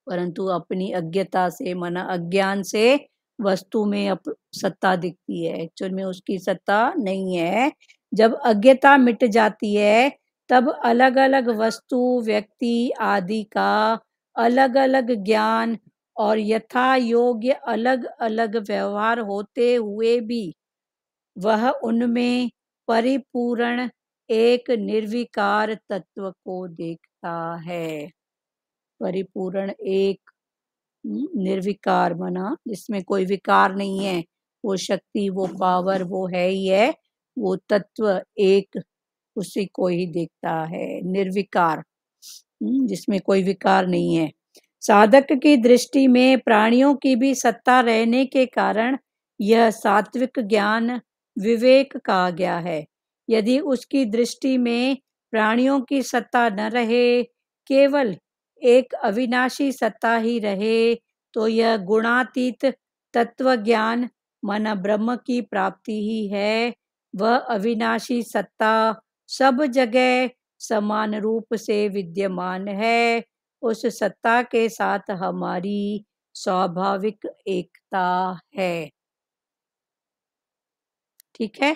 परंतु अपनी अज्ञता से, माना अज्ञान से वस्तु में सत्ता दिखती है, एक्चुअल में उसकी सत्ता नहीं है। जब अज्ञता मिट जाती है, तब अलग अलग वस्तु, व्यक्ति आदि का अलग अलग ज्ञान और यथा योग्य अलग अलग व्यवहार होते हुए भी वह उनमें परिपूर्ण एक निर्विकार तत्व को देखता है। परिपूर्ण एक निर्विकार माना जिसमें कोई विकार नहीं है, वो शक्ति, वो पावर, वो है ही है, वो तत्व एक, उसी को ही देखता है, निर्विकार, जिसमें कोई विकार नहीं है। साधक की दृष्टि में प्राणियों की भी सत्ता रहने के कारण यह सात्विक ज्ञान विवेक कहा गया है। यदि उसकी दृष्टि में प्राणियों की सत्ता न रहे, केवल एक अविनाशी सत्ता ही रहे, तो यह गुणातीत तत्व ज्ञान माना ब्रह्म की प्राप्ति ही है। वह अविनाशी सत्ता सब जगह समान रूप से विद्यमान है, उस सत्ता के साथ हमारी स्वाभाविक एकता है। ठीक है।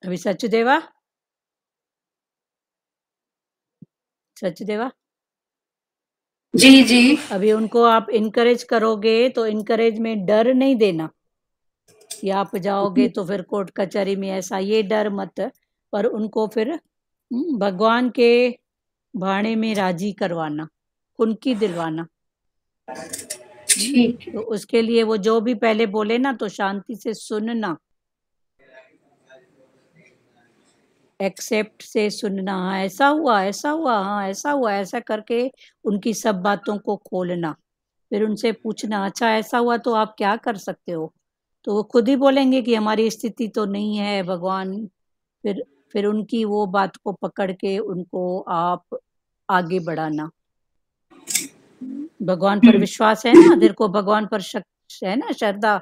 अभी सचदेवा जी अभी उनको आप इनकरेज करोगे तो इनकरेज में डर नहीं देना कि आप जाओगे तो फिर कोर्ट कचहरी में ऐसा, ये डर मत, पर उनको फिर भगवान के भाणे में राजी करवाना, खुनकी दिलवाना। ठीक। तो उसके लिए वो जो भी पहले बोले ना तो शांति से सुनना, एक्सेप्ट से सुनना। हाँ ऐसा हुआ, ऐसा हुआ, हाँ ऐसा हुआ, ऐसा करके उनकी सब बातों को खोलना। फिर उनसे पूछना, अच्छा ऐसा हुआ तो आप क्या कर सकते हो? तो वो खुद ही बोलेंगे कि हमारी स्थिति तो नहीं है भगवान। फिर उनकी वो बात को पकड़ के उनको आप आगे बढ़ाना। भगवान पर विश्वास है ना, तेरे को भगवान पर शक है ना, श्रद्धा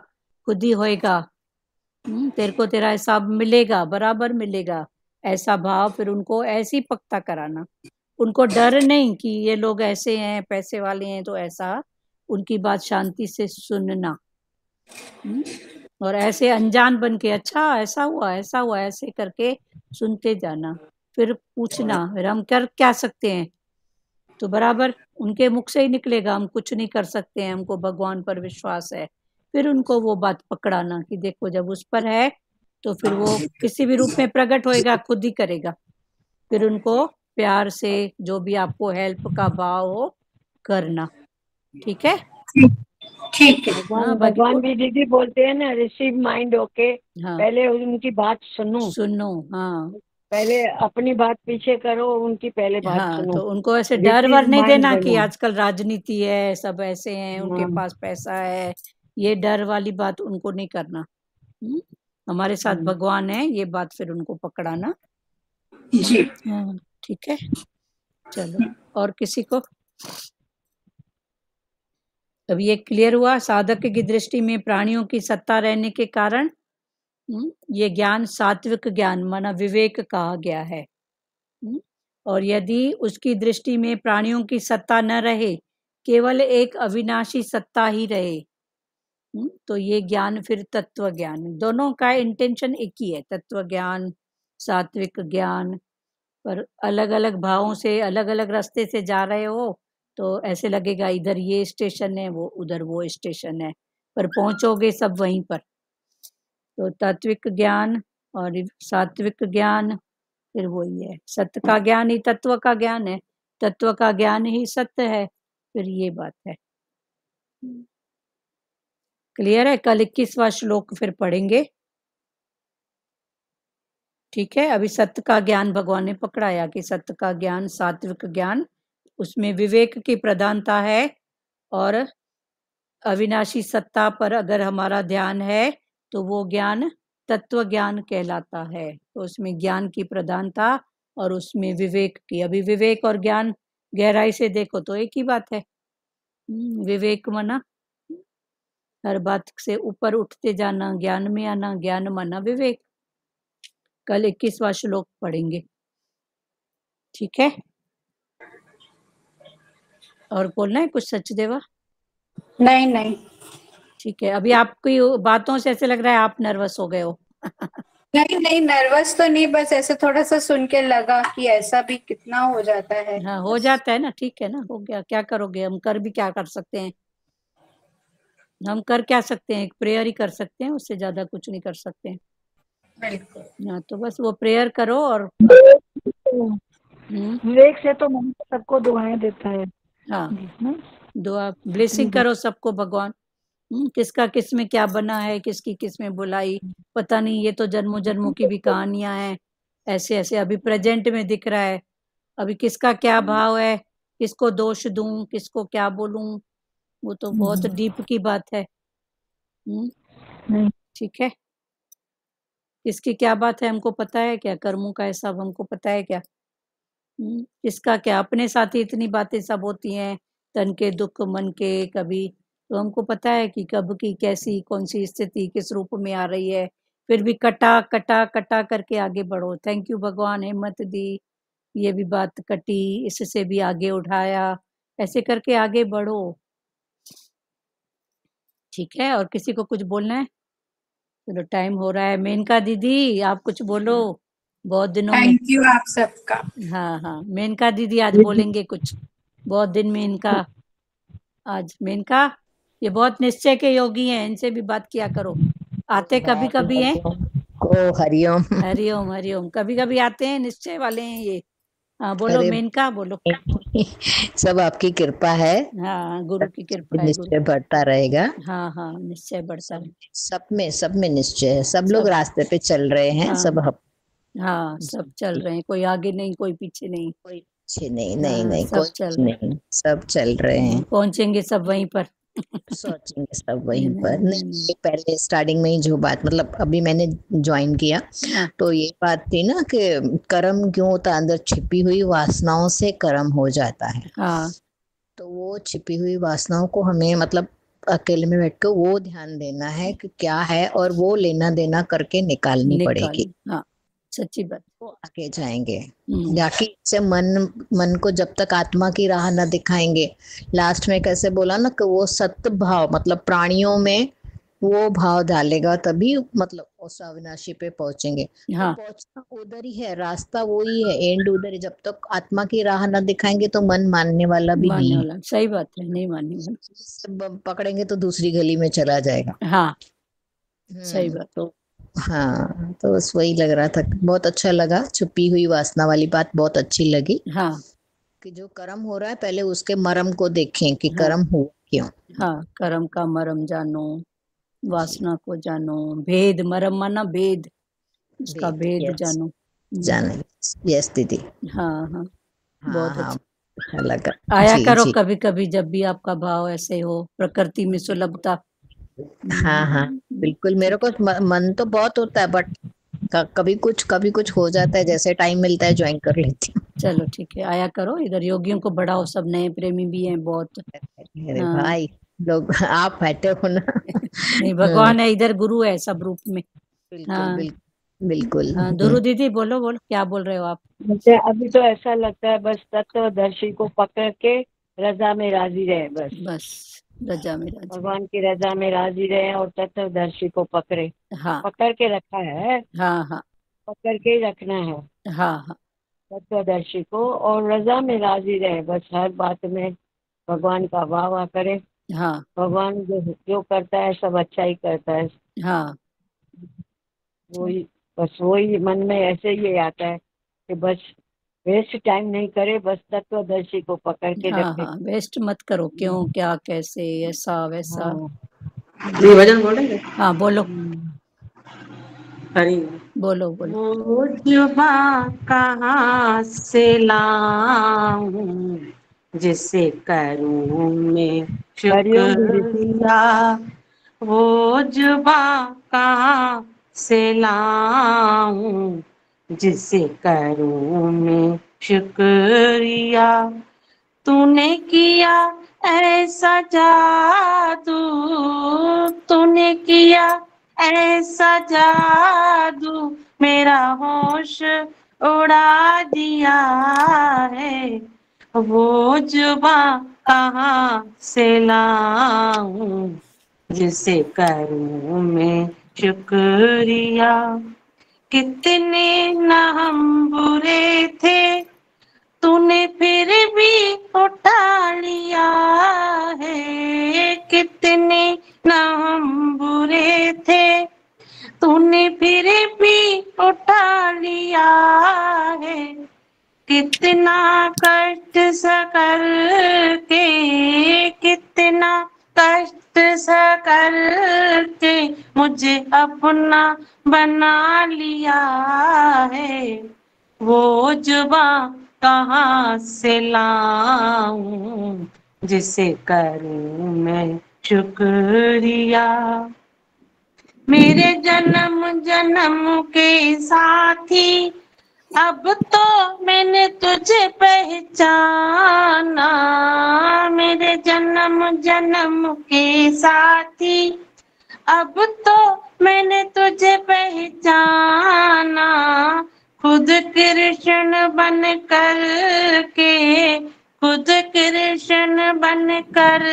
खुद ही होएगा। तेरे को तेरा हिसाब मिलेगा, बराबर मिलेगा, ऐसा भाव फिर उनको ऐसे ही पक्का कराना। उनको डर नहीं कि ये लोग ऐसे हैं, पैसे वाले हैं, तो ऐसा उनकी बात शांति से सुनना। और ऐसे अनजान बन के, अच्छा ऐसा हुआ, ऐसा हुआ, ऐसे करके सुनते जाना। फिर पूछना, फिर हम कर क्या सकते हैं? तो बराबर उनके मुख से ही निकलेगा, हम कुछ नहीं कर सकते हैं, हमको भगवान पर विश्वास है। फिर उनको वो बात पकड़ाना कि देखो जब उस पर है तो फिर वो किसी भी रूप में प्रकट होएगा, खुद ही करेगा। फिर उनको प्यार से जो भी आपको हेल्प का भाव हो करना। ठीक है। ठीक है। भगवान भी दीदी बोलते हैं ना, रिसीव माइंड होके। हाँ, पहले उनकी बात सुनो। हाँ पहले अपनी बात पीछे करो, उनकी पहले बात हाँ, सुनो। तो उनको ऐसे डर वर नहीं देना कि आजकल राजनीति है, सब ऐसे हैं, उनके पास पैसा है, ये डर वाली बात उनको नहीं करना। हमारे साथ भगवान है, ये बात फिर उनको पकड़ाना। जी हाँ ठीक है। चलो, और किसी को? अभी ये क्लियर हुआ? साधक की दृष्टि में प्राणियों की सत्ता रहने के कारण ये ज्ञान सात्विक ज्ञान माना विवेक कहा गया है। और यदि उसकी दृष्टि में प्राणियों की सत्ता न रहे, केवल एक अविनाशी सत्ता ही रहे, तो ये ज्ञान फिर तत्व ज्ञान। दोनों का इंटेंशन एक ही है, तत्व ज्ञान, सात्विक ज्ञान। पर अलग अलग भावों से, अलग अलग रास्ते से जा रहे हो तो ऐसे लगेगा इधर ये स्टेशन है, वो उधर वो स्टेशन है, पर पहुंचोगे सब वहीं पर। तो तात्विक ज्ञान और सात्विक ज्ञान फिर वही है, सत्य का ज्ञान ही तत्व का ज्ञान है, तत्व का ज्ञान ही सत्य है। फिर ये बात है। क्लियर है? कल 21वां श्लोक फिर पढ़ेंगे। ठीक है। अभी सत्य का ज्ञान भगवान ने पकड़ाया कि सत्य का ज्ञान, सात्विक ज्ञान, उसमें विवेक की प्रधानता है, और अविनाशी सत्ता पर अगर हमारा ध्यान है तो वो ज्ञान तत्व ज्ञान कहलाता है। तो उसमें ज्ञान की प्रधानता और उसमें विवेक की। अभी विवेक और ज्ञान गहराई से देखो तो एक ही बात है। विवेक माना हर बात से ऊपर उठते जाना, ज्ञान में आना, ज्ञान माना विवेक। कल 21वां श्लोक पढ़ेंगे। ठीक है। और बोलना है कुछ सचदेवा? नहीं ठीक है। अभी आपकी बातों से ऐसे लग रहा है आप नर्वस हो गए हो। नहीं नर्वस तो नहीं, बस ऐसे थोड़ा सा सुन के लगा कि ऐसा भी कितना हो जाता है। हाँ हो जाता है ना, ठीक है ना, हो गया, क्या करोगे, हम कर भी क्या कर सकते हैं? हम कर क्या सकते हैं? एक प्रेयर ही कर सकते हैं, उससे ज्यादा कुछ नहीं कर सकते हैं। बिल्कुल। हाँ तो बस वो प्रेयर करो। और विवेक से तो मन सबको दुआएं देता है। हाँ, दुआ ब्लेसिंग करो सबको भगवान। किसका किस में क्या बना है, किसकी किस में बुलाई पता नहीं, ये तो जन्मों जन्मों की भी कहानियां हैं। ऐसे ऐसे अभी प्रेजेंट में दिख रहा है, अभी किसका क्या भाव है, किसको दोष दूं, किसको क्या बोलूं, वो तो बहुत डीप की बात है। ठीक है। किसकी क्या बात है हमको पता है क्या? कर्मों का हिसाब हमको पता है क्या? किसका क्या, अपने साथ ही इतनी बातें सब होती हैं, तन के दुख, मन के, कभी तो हमको पता है कि कब की कैसी कौन सी स्थिति किस रूप में आ रही है, फिर भी कटा कटा कटा करके आगे बढ़ो। थैंक यू भगवान, हिम्मत दी, ये भी बात कटी, इससे भी आगे उठाया, ऐसे करके आगे बढ़ो। ठीक है, और किसी को कुछ बोलना है? चलो टाइम हो रहा है। मेनका दीदी आप कुछ बोलो, बहुत दिनों में। थैंक यू आप सबका। हाँ हाँ, मेनका दीदी आज बोलेंगे कुछ, बहुत दिन में इनका आज। मेनका, ये बहुत निश्चय के योगी हैं, इनसे भी बात किया करो। आते कभी कभी हैं। ओ हरिओम। हरिओम हरिओम, कभी कभी आते हैं, निश्चय वाले हैं ये। हाँ बोलो मेनका, बोलो। सब आपकी कृपा है। हाँ, गुरु की कृपा है। निश्चय बढ़ता रहेगा। हाँ हाँ, निश्चय बढ़ता है। सब में निश्चय है। सब लोग रास्ते पे चल रहे हैं। हाँ, सब हाँ सब चल रहे हैं, कोई आगे नहीं, कोई पीछे नहीं। कोई पीछे नहीं, सब कोई चल नहीं, सब चल रहे हैं। पहुंचेंगे सब वहीं पर। सोचेंगे सब वहीं पर। नहीं, पहले स्टार्टिंग में ही जो बात, मतलब अभी मैंने ज्वाइन किया तो ये बात थी ना कि कर्म क्यों होता, अंदर छिपी हुई वासनाओं से कर्म हो जाता है। हाँ। तो वो छिपी हुई वासनाओं को हमें मतलब अकेले में बैठ कर वो ध्यान देना है कि क्या है, और वो लेना देना करके निकालनी पड़ेगी। हाँ, सच्ची बात। वो आगे जाएंगे। जाके से मन को जब तक आत्मा की राह न दिखाएंगे, लास्ट में कैसे बोला ना कि वो सत्य भाव, मतलब प्राणियों में वो भाव डालेगा तभी मतलब उस अविनाशी पे पहुंचेंगे। हाँ। तो पहुंचना उधर ही है, रास्ता वही है, एंड उधर ही। जब तक आत्मा की राह न दिखाएंगे तो मन मानने वाला भी नहीं है। सही बात है, नहीं मानने वाला। पकड़ेंगे तो दूसरी गली में चला जाएगा। हाँ सही बात। तो हाँ, तो बस वही लग रहा था। बहुत अच्छा लगा, छुपी हुई वासना वाली बात बहुत अच्छी लगी। हाँ, कि जो कर्म हो रहा है पहले उसके मरम को देखें कि कर्म हुआ क्यों। हाँ, कर्म का मरम जानो, वासना को जानो, भेद, मरम माना भेद, उसका भेद जानो। यस दीदी। हाँ हाँ, बहुत अच्छा लगा। आया करो कभी कभी, जब भी आपका भाव ऐसे हो, प्रकृति में सुलभता। हाँ हाँ बिल्कुल। मेरे को मन तो बहुत होता है, बट कभी कुछ हो जाता है, जैसे टाइम मिलता है ज्वाइन कर लेती हूँ। चलो ठीक है, आया करो इधर, योगियों को बढ़ाओ, सब नए प्रेमी भी हैं बहुत। अरे भाई लोग आप बैठे हो ना। नहीं, भगवान है इधर, गुरु है सब रूप में। बिल्कुल। दुरु दीदी बोलो क्या बोल रहे हो आप? मुझे अभी तो ऐसा लगता है बस तत्वदर्शी को पकड़ के रजा में राजी रहे, बस रजा में राजी, भगवान की रजा में राजी रहे और तत्वदर्शी को पकड़े। हाँ, पकड़ के रखा है। हाँ हाँ, पकड़ के ही रखना है। हाँ हाँ, तत्वदर्शी को, और रजा में राजी रहे, बस हर बात में भगवान का वाह वाह करे। हाँ, भगवान जो करता है सब अच्छा ही करता है। हाँ, वही मन में ऐसे ही आता है कि बस वेस्ट टाइम नहीं करे, बस तत्वदर्शी को पकड़ के रखे। हाँ, वेस्ट मत करो, क्यों क्या कैसे ऐसा वैसा। ये भजन बोलेंगे? हाँ बोलो। हरी बोलो। वो जुबां कहाँ से लाऊं जिसे करूं मैं शुक्रिया, वो जुबां कहाँ से लाऊं जिसे करूं मैं शुक्रिया। तूने किया ऐसा जादू, तूने किया ऐसा जादू, मेरा होश उड़ा दिया है। वो जुबां कहाँ से लाऊं जिसे करूं मैं शुक्रिया। कितने न हम बुरे थे, तूने फिर भी उठा लिया है। कितने न हम बुरे थे, तूने फिर भी उठा लिया है। कितना कष्ट सकर के, कितना कष्ट सकर के मुझे अपना बना लिया है। वो जुबां कहाँ से लाऊं जिसे करूं मैं शुक्रिया। मेरे जन्म जन्म के साथी, अब तो मैंने तुझे पहचाना। मेरे जन्म जन्म के साथी, अब तो मैंने तुझे पहचाना, खुद कृष्ण बन कर के, खुद कृष्ण बन कर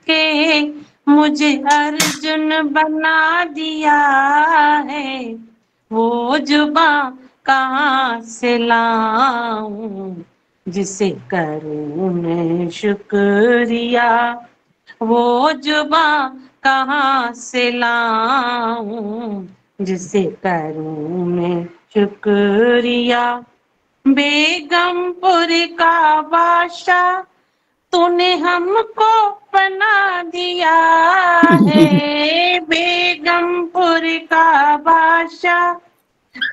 के मुझे अर्जुन बना दिया है। वो जुबां कहाँ से लाऊं जिसे करूं मैं शुक्रिया, वो जुबां कहाँ से लाऊं जिसे करूं मैं शुक्रिया। बेगमपुर का बादशाह तूने हमको बना दिया है, बेगमपुर का बादशाह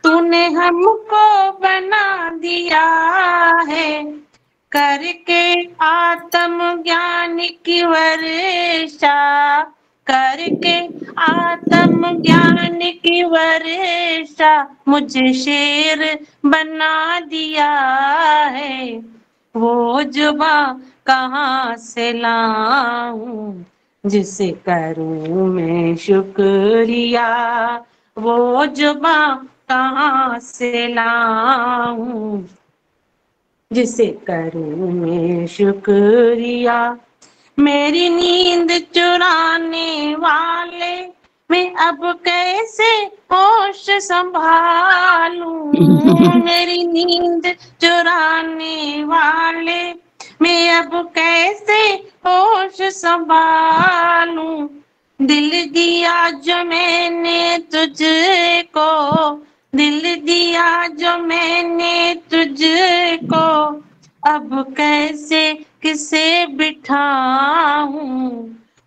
तूने हमको बना दिया है। करके आत्म ज्ञान की वर्षा, करके आत्म ज्ञान की वर्षा मुझे शेर बना दिया है। वो जुबां कहाँ से लाऊं जिसे करूं मैं शुक्रिया, वो जुबां कहाँ से लाऊं जिसे करूं मैं शुक्रिया। मेरी नींद चुराने वाले मैं अब कैसे होश संभालूं, मेरी नींद चुराने वाले मैं अब कैसे होश संभालूं। दिल दिया जो मैंने तुझको, दिल दिया जो मैंने तुझको, अब कैसे किसे बिठाऊं,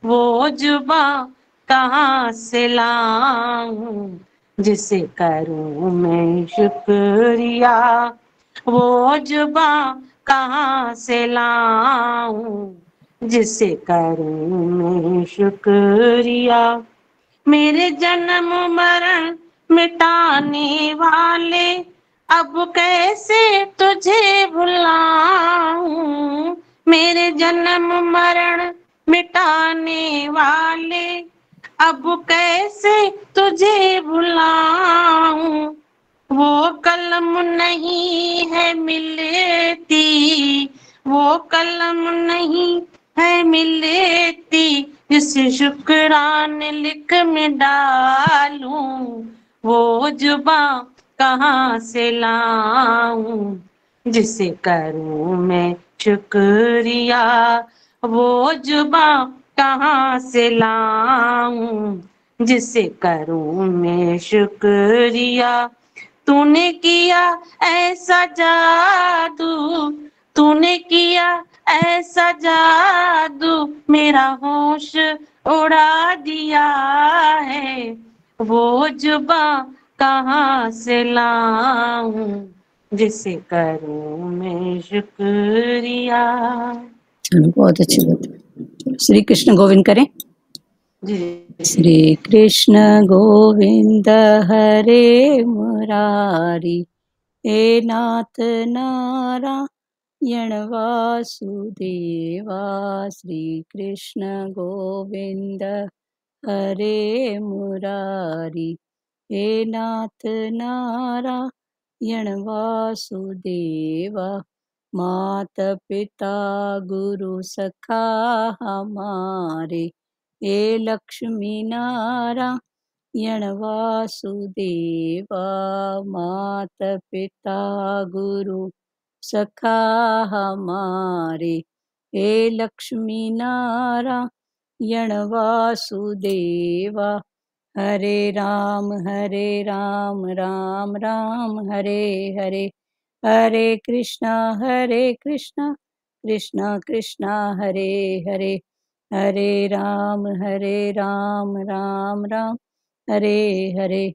वो जुबां कहाँ से लाऊं जिसे करूं मैं शुक्रिया, वो जुबां कहाँ से लाऊं जिसे करूं मैं शुक्रिया। मेरे जन्म मरण मिटाने वाले अब कैसे तुझे भुलाऊं, मेरे जन्म मरण मिटाने वाले अब कैसे तुझे भुलाऊं। वो कलम नहीं है मिलती, वो कलम नहीं है मिलती जिसे शुक्रान लिख में डालूं, वो जुबां कहाँ से लाऊं जिसे करूं मैं शुक्रिया, वो जुबां कहाँ से लाऊं जिसे करूं मैं शुक्रिया। तूने किया ऐसा जादू, तूने किया ऐसा जादू मेरा होश उड़ा दिया है। वो जुबां कहाँ से लाऊं जिसे करूं मैं शुक्रिया। चलो बहुत अच्छी बात है। श्री कृष्ण गोविंद करें। श्री कृष्ण गोविंद हरे मुरारी, हे नाथ नारायण वासुदेवा। श्री कृष्ण गोविंद हरे मुरारी, हे नाथ नारायण वासुदेवा। मात पिता गुरु सखा हमारे, हे लक्ष्मी नारायण वासुदेवा। मात पिता गुरु सखा हमारे, हे लक्ष्मी नारायण वासुदेवा। हरे राम राम राम हरे हरे, हरे कृष्णा कृष्णा कृष्णा हरे हरे। हरे राम राम राम हरे हरे,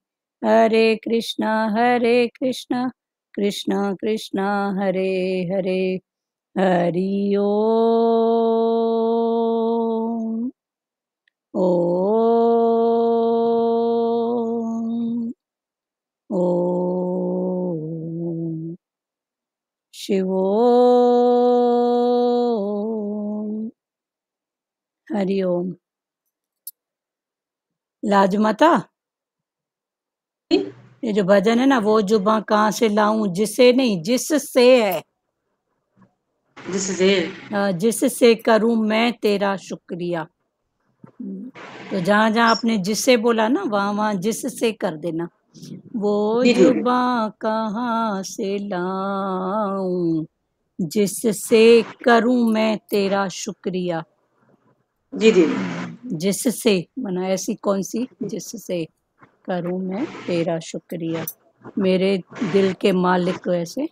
हरे कृष्णा कृष्णा कृष्णा हरे हरे। हरि ओम। ओम ओम शिवोम। हरि ओम। लाजमाता, ये जो भजन है ना, वो जुबां कहाँ से लाऊं, जिससे नहीं, जिससे है, जिससे करूं मैं तेरा शुक्रिया। तो जहां जहां आपने जिससे बोला ना, वहां वहां जिससे कर देना। वो जुबां कहाँ से लाऊं, जिससे करूं मैं तेरा शुक्रिया। जी जी। जिससे मना ऐसी कौन सी, जिससे करूं मैं तेरा शुक्रिया, मेरे दिल के मालिक। ऐसे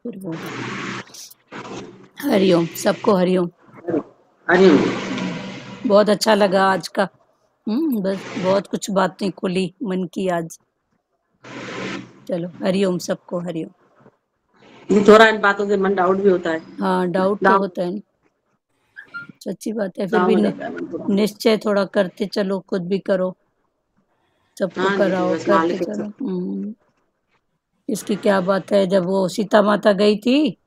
फिर वो हरिओम, सबको हरिओम। हरिओम। बहुत अच्छा लगा आज का। बस बहुत कुछ बातें खुली मन की आज। चलो हरिओम, सबको हरिओम। थोड़ा इन बातों से मन डाउट भी होता है। हाँ, डाउट तो होता है, सच्ची बात है। फिर भी निश्चय थोड़ा करते चलो, खुद भी करो, सबको कराओ, करते चलो। इसकी क्या बात है, जब वो सीता माता गई थी,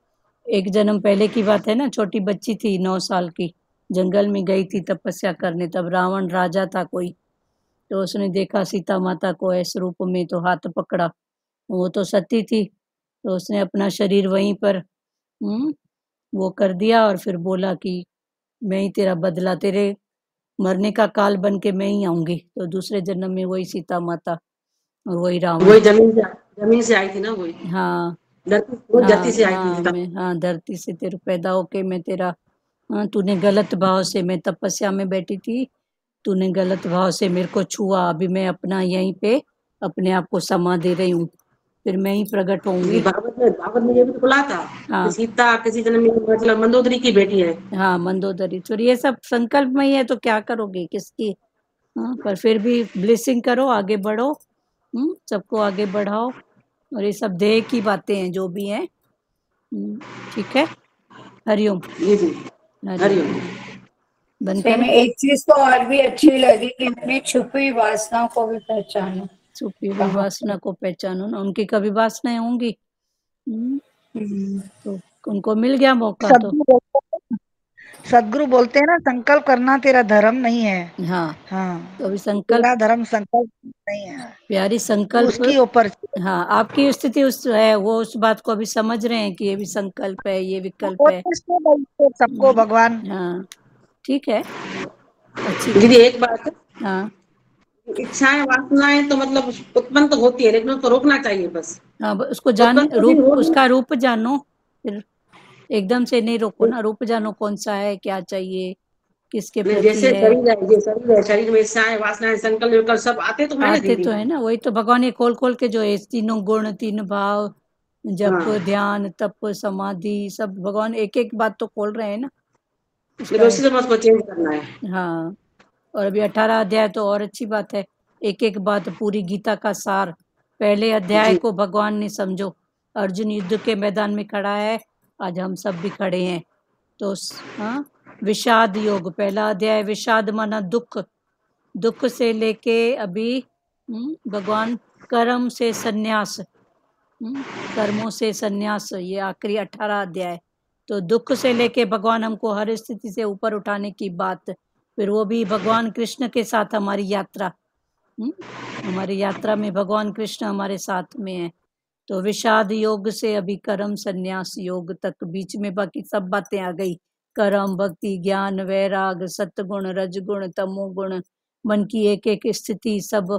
एक जन्म पहले की बात है ना, छोटी बच्ची थी 9 साल की, जंगल में गई थी तपस्या करने। तब रावण राजा था कोई, तो उसने देखा सीता माता को ऐसे रूप में, तो हाथ पकड़ा। वो तो सती थी, तो उसने अपना शरीर वहीं पर वो कर दिया, और फिर बोला कि मैं ही तेरा बदला, तेरे मरने का काल बन के मैं ही आऊंगी। तो दूसरे जन्म में वही सीता माता और वही रावण। वही जमीन से आई थी ना, वही। हाँ, धरती से आई थी। मैं धरती से तेरे पैदा होके मैं तेरा, तूने गलत भाव से, मैं तपस्या में बैठी थी, तूने गलत भाव से मेरे को छुआ, अभी मैं अपना यहीं पे अपने आप को समा दे रही हूँ, फिर मैं ही प्रकट होंगी। भागवत में ये भी बोला था। हाँ। कि सीता किसी जन्म में मतलब मंदोदरी की बेटी है। हाँ, मंदोदरी। तो ये सब संकल्प में ही है, तो क्या करोगे किसकी। हाँ, पर फिर भी ब्लेसिंग करो, आगे बढ़ो, सबको आगे बढ़ाओ। और ये सब देह की बातें हैं जो भी हैं। ठीक है, हरिओम। हरिओम। में एक चीज तो और भी अच्छी लगी कि अपनी छुपी वासनाओं को भी पहचानो। छुपी हुई वासना को पहचानो ना, उनकी कभी वासनाएं होंगी, तो उनको मिल गया मौका। तो सदगुरु बोलते हैं ना, संकल्प करना तेरा धर्म नहीं है। हाँ, तो अभी संकल्प, तेरा धर्म संकल्प नहीं है, प्यारी संकल्प उसकी ऊपर। हाँ, आपकी स्थिति उस है, वो उस बात को अभी समझ रहे हैं कि ये भी संकल्प है, ये विकल्प है। सबको भगवान। हाँ, ठीक है, अच्छी दीदी एक बात। हाँ, इच्छाएं वासनाएं तो मतलब उत्पन्न तो होती है, लेकिन उसको रोकना चाहिए बस। हाँ, उसको जान, रूप, उसका रूप जानो, फिर एकदम से नहीं रोको ना, रूप जानो कौन सा है, क्या चाहिए, किसके प्रति जैसे है। शरीर में इच्छाएं वासनाएं संकल्प विकल्प सब आते तो है ना, वही तो भगवान ने खोल खोल के जो है, 3 गुण, 3 भाव, जप, ध्यान, तप, समाधि, सब भगवान एक एक बात तो खोल रहे हैं ना, उसको चेंज करना है। हाँ, और अभी 18 अध्याय तो और अच्छी बात है, एक एक बात, पूरी गीता का सार। पहले अध्याय को भगवान ने समझो, अर्जुन युद्ध के मैदान में खड़ा है, आज हम सब भी खड़े हैं। तो हाँ, विषाद योग, पहला अध्याय विषाद माना दुख, दुख से लेके अभी भगवान कर्म से सन्यास, कर्मों से सन्यास, ये आखिरी 18 अध्याय। तो दुख से लेके भगवान हमको हर स्थिति से ऊपर उठाने की बात, फिर वो भी भगवान कृष्ण के साथ हमारी यात्रा, हमारी यात्रा में भगवान कृष्ण हमारे साथ में है। तो विषाद योग से अभी कर्म संन्यास योग तक, बीच में बाकी सब बातें आ गई, कर्म, भक्ति, ज्ञान, वैराग, सत्गुण, रजगुण, तमोगुण, मन की एक एक स्थिति, सब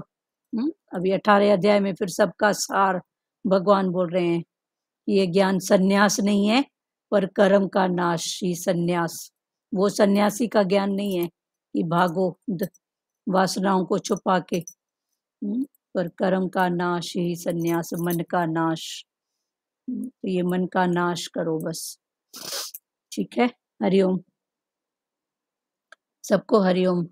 अभी 18 अध्याय में फिर सबका सार भगवान बोल रहे हैं कि ये ज्ञान सन्यास नहीं है, पर कर्म का नाश ही सन्यास। वो सन्यासी का ज्ञान नहीं है कि भागो वासनाओं को छुपा के, पर कर्म का नाश ही सन्यास, मन का नाश। तो ये मन का नाश करो बस, ठीक है। हरिओम, सबको हरिओम।